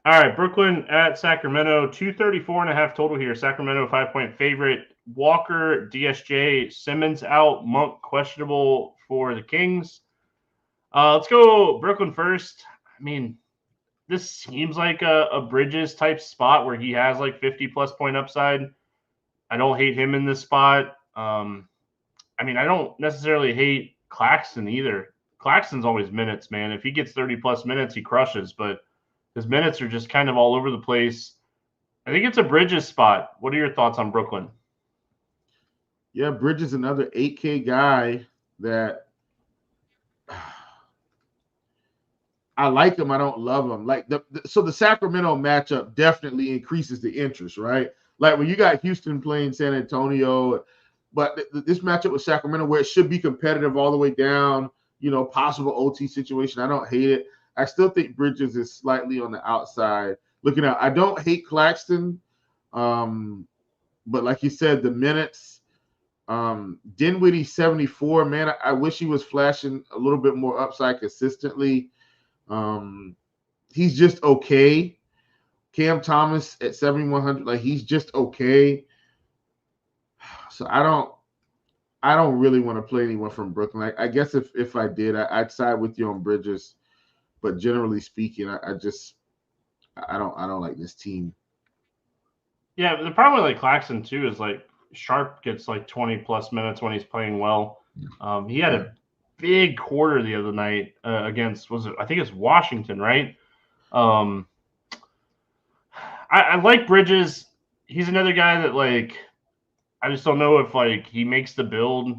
All right, Brooklyn at Sacramento, 234.5 total here. Sacramento 5-point favorite. Walker, DSJ, Simmons out. Monk questionable for the Kings. Let's go Brooklyn first. I mean, this seems like a Bridges type spot where he has 50-plus point upside. I don't hate him in this spot. I mean, I don't necessarily hate Claxton either. Claxton's always minutes, man. If he gets 30-plus minutes, he crushes, but his minutes are just kind of all over the place. I think it's a Bridges spot. What are your thoughts on Brooklyn? Yeah, Bridges, another 8K guy that I like him. I don't love him. So the Sacramento matchup definitely increases the interest, right? When you got Houston playing San Antonio, but this matchup with Sacramento where it should be competitive all the way down, possible OT situation, I don't hate it. I still think Bridges is slightly on the outside looking out. I don't hate Claxton, but like you said, the minutes, Dinwiddie 74, man, I wish he was flashing a little bit more upside consistently. He's just okay. Cam Thomas at 7,100, he's just okay. So I don't really want to play anyone from Brooklyn. I guess if I did, I'd side with you on Bridges. But generally speaking, I don't like this team. Yeah, the problem with Claxton too is Sharp gets 20-plus minutes when he's playing well. He had a big quarter the other night against I think it's Washington, right? I like Bridges. He's another guy that I just don't know if he makes the build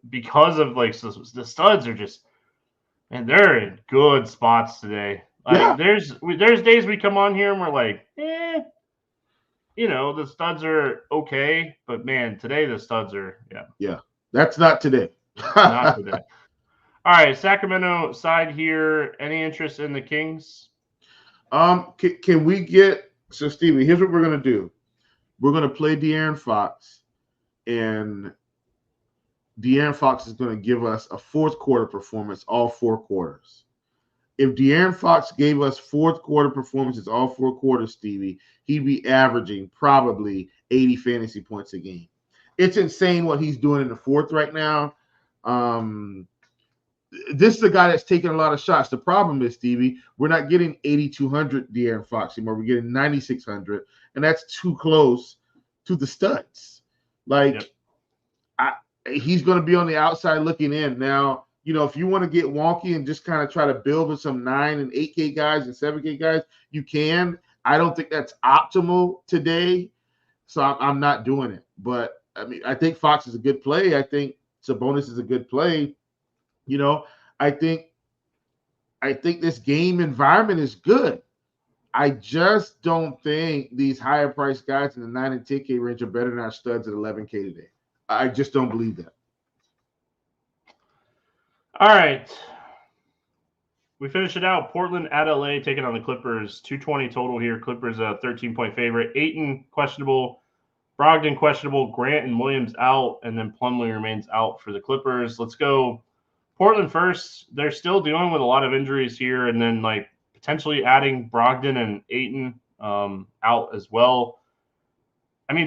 because of the studs are just. And they're in good spots today. There's days we come on here and we're the studs are okay, but man, today the studs are Yeah, that's not today. Not today. All right, Sacramento side here. Any interest in the Kings? Can we get Stevie? Here's what we're gonna do. we're going to play De'Aaron Fox, and De'Aaron Fox is going to give us a fourth quarter performance all 4 quarters. If De'Aaron Fox gave us fourth quarter performances all 4 quarters, Stevie, he'd be averaging probably 80 fantasy points a game. It's insane what he's doing in the fourth right now. This is a guy that's taking a lot of shots. The problem is, Stevie, we're not getting 8,200 De'Aaron Fox anymore. We're getting 9,600, and that's too close to the studs. Like, yep. He's going to be on the outside looking in. Now, if you want to get wonky and just kind of try to build with some 9 and 8K guys and 7K guys, you can. I don't think that's optimal today, so I'm not doing it. But, I think Fox is a good play. I think Sabonis is a good play. I think this game environment is good. I just don't think these higher priced guys in the 9 and 10K range are better than our studs at 11K today. I just don't believe that. All right. We finish it out. Portland at LA taking on the Clippers. 220 total here. Clippers a 13-point favorite. Ayton questionable. Brogdon questionable. Grant and Williams out. And then Plumlee remains out for the Clippers. Let's go Portland first. They're still dealing with a lot of injuries here. And then potentially adding Brogdon and Ayton out as well.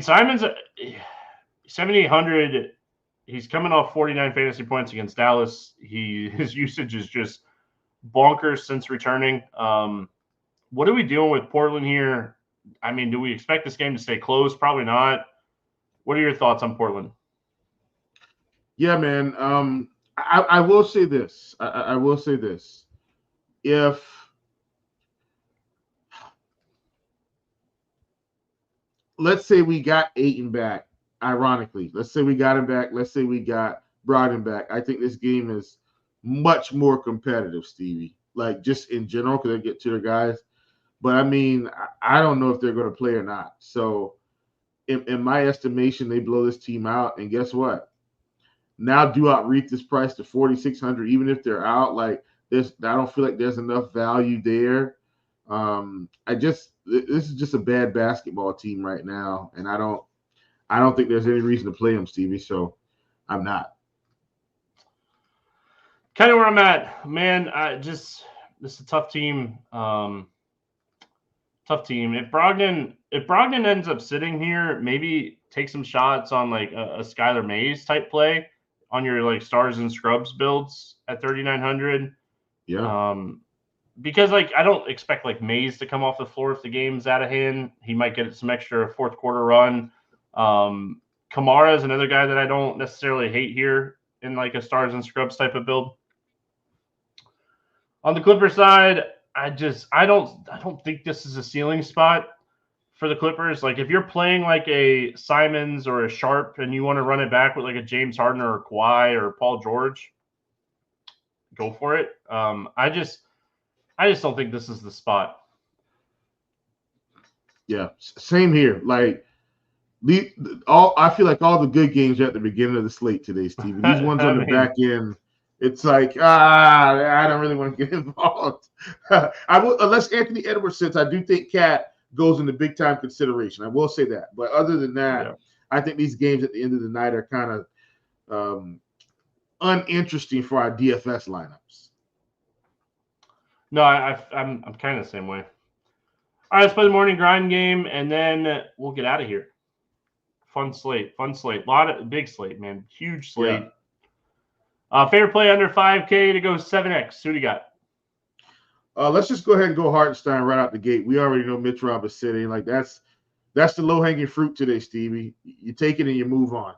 Simon's 7,800. He's coming off 49 fantasy points against Dallas. His usage is just bonkers since returning. What are we doing with Portland here? Do we expect this game to stay close? Probably not. What are your thoughts on Portland? Yeah, man. I will say this. I will say this. Let's say we got Ayton back. Ironically, let's say we got him back. Let's say we got Brogdon back. I think this game is much more competitive, Stevie. Just in general, because they get to their guys. But I don't know if they're going to play or not. So, in my estimation, they blow this team out. And guess what? Now do outreach this price to 4,600, even if they're out. I don't feel like there's enough value there. This is just a bad basketball team right now, and I don't think there's any reason to play them, Stevie. So I'm not. Kind of where I'm at, man. This is a tough team. Tough team. If Brogdon ends up sitting here, maybe take some shots on a Skylar Mays type play on your stars and scrubs builds at 3,900. Yeah. Because I don't expect Mays to come off the floor if the game's out of hand. He might get some extra fourth quarter run. Kamara is another guy that I don't necessarily hate here in a stars and scrubs type of build. On the Clipper side, I don't think this is a ceiling spot for the Clippers. If you're playing a Simons or a Sharp and you want to run it back with a James Harden or a Kawhi or Paul George, go for it. I just don't think this is the spot. Yeah, same here. I feel like all the good games are at the beginning of the slate today, Stevie. These ones on the back end, it's I don't really want to get involved. I will, unless Anthony Edwards sits. I do think Cat goes into big time consideration. I will say that. But other than that, I think these games at the end of the night are kind of uninteresting for our DFS lineups. No, I'm kind of the same way. All right, let's play the morning grind game, and then we'll get out of here. Fun slate. Big slate, man. Huge slate. Yeah. Favorite play under 5K to go 7X. Who do you got? Let's just go ahead and go Hartenstein right out the gate. We already know Mitch Rob is sitting. That's the low-hanging fruit today, Stevie. You take it and you move on.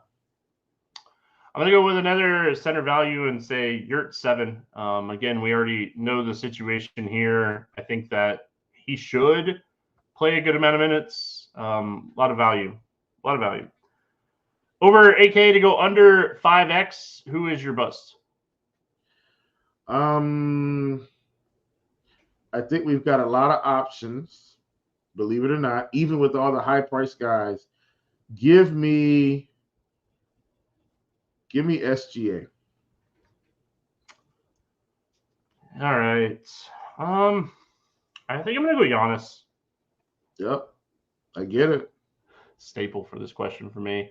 I'm going to go with another center value and say Yurt 7. Again, we already know the situation here. I think that he should play a good amount of minutes. A lot of value. Over 8K to go under 5X. Who is your bust? I think we've got a lot of options, believe it or not, even with all the high-priced guys. Give me SGA. All right. I think I'm going to go Giannis. Yep. I get it. staple for this question for me.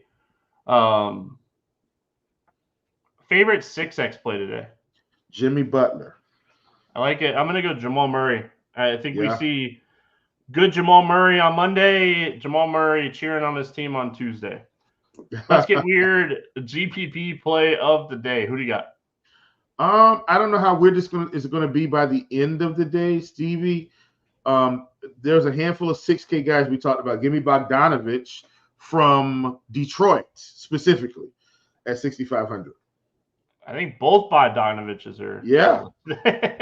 Favorite 6X play today? Jimmy Butler. I like it. I'm going to go Jamal Murray. I think we Yeah. see good Jamal Murray on Monday, Jamal Murray cheering on his team on Tuesday. Let's get weird. GPP play of the day. Who do you got? I don't know how weird it's gonna be by the end of the day, Stevie. There's a handful of 6K guys we talked about. Give me Bogdanovich from Detroit specifically at 6,500. I think both Bogdanoviches are. Yeah.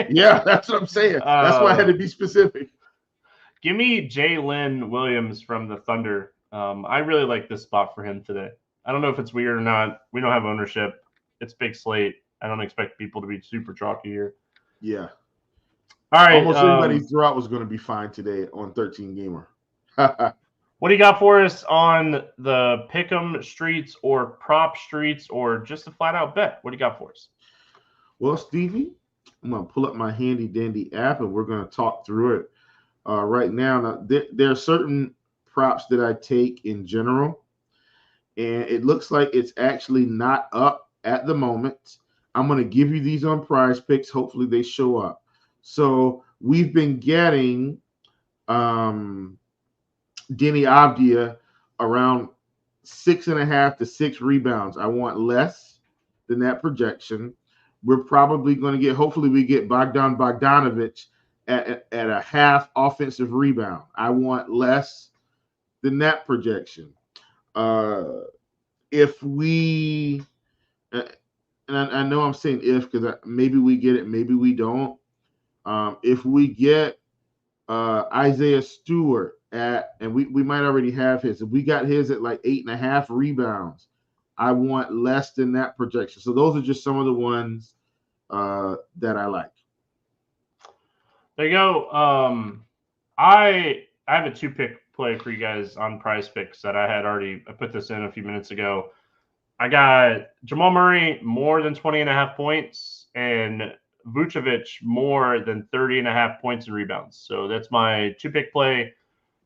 Yeah, that's what I'm saying. That's why I had to be specific. Give me Jalen Williams from the Thunder. I really like this spot for him today. I don't know if it's weird or not. We don't have ownership. It's big slate. I don't expect people to be super chalky here. Yeah. All right. Almost everybody's throughout was going to be fine today on 13 Gamer. What do you got for us on the pick'em streets or prop streets or just a flat out bet? What do you got for us? Well, Stevie, I'm going to pull up my handy dandy app and we're going to talk through it right now. Now, there are certain props that I take in general, and it looks like it's actually not up at the moment. I'm going to give you these on Prize Picks. Hopefully they show up. So we've been getting Denny Avdia around 6.5 to 6 rebounds. I want less than that projection. We're probably going to get, hopefully we get Bogdanovich at a half offensive rebound. I want less than that projection. If we, and I know I'm saying if because maybe we get it, maybe we don't. If we get Isaiah Stewart and we might already have his. If we got his at like 8.5 rebounds, I want less than that projection. So those are just some of the ones that I like. There you go. I have a 2-pick play for you guys on Prize Picks that I put this in a few minutes ago. I got Jamal Murray more than 20.5 points and Vucevic more than 30.5 points and rebounds. So that's my 2-pick play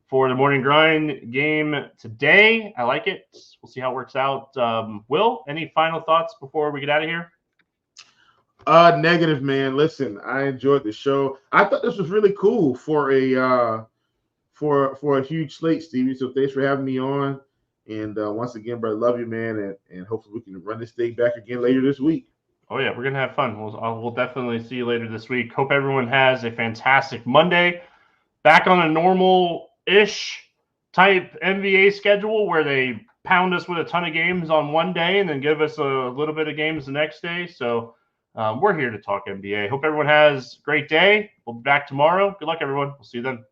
for the morning grind game today. I like it. We'll see how it works out. Will, any final thoughts before we get out of here? Negative, man. Listen, I enjoyed the show. I thought this was really cool for a huge slate, Stevie. So thanks for having me on. And once again, brother, love you, man. And hopefully we can run this thing back again later this week. Oh, yeah, we're going to have fun. We'll definitely see you later this week. Hope everyone has a fantastic Monday. Back on a normal-ish type NBA schedule where they pound us with a ton of games on one day and then give us a little bit of games the next day. So we're here to talk NBA. Hope everyone has a great day. We'll be back tomorrow. Good luck, everyone. We'll see you then.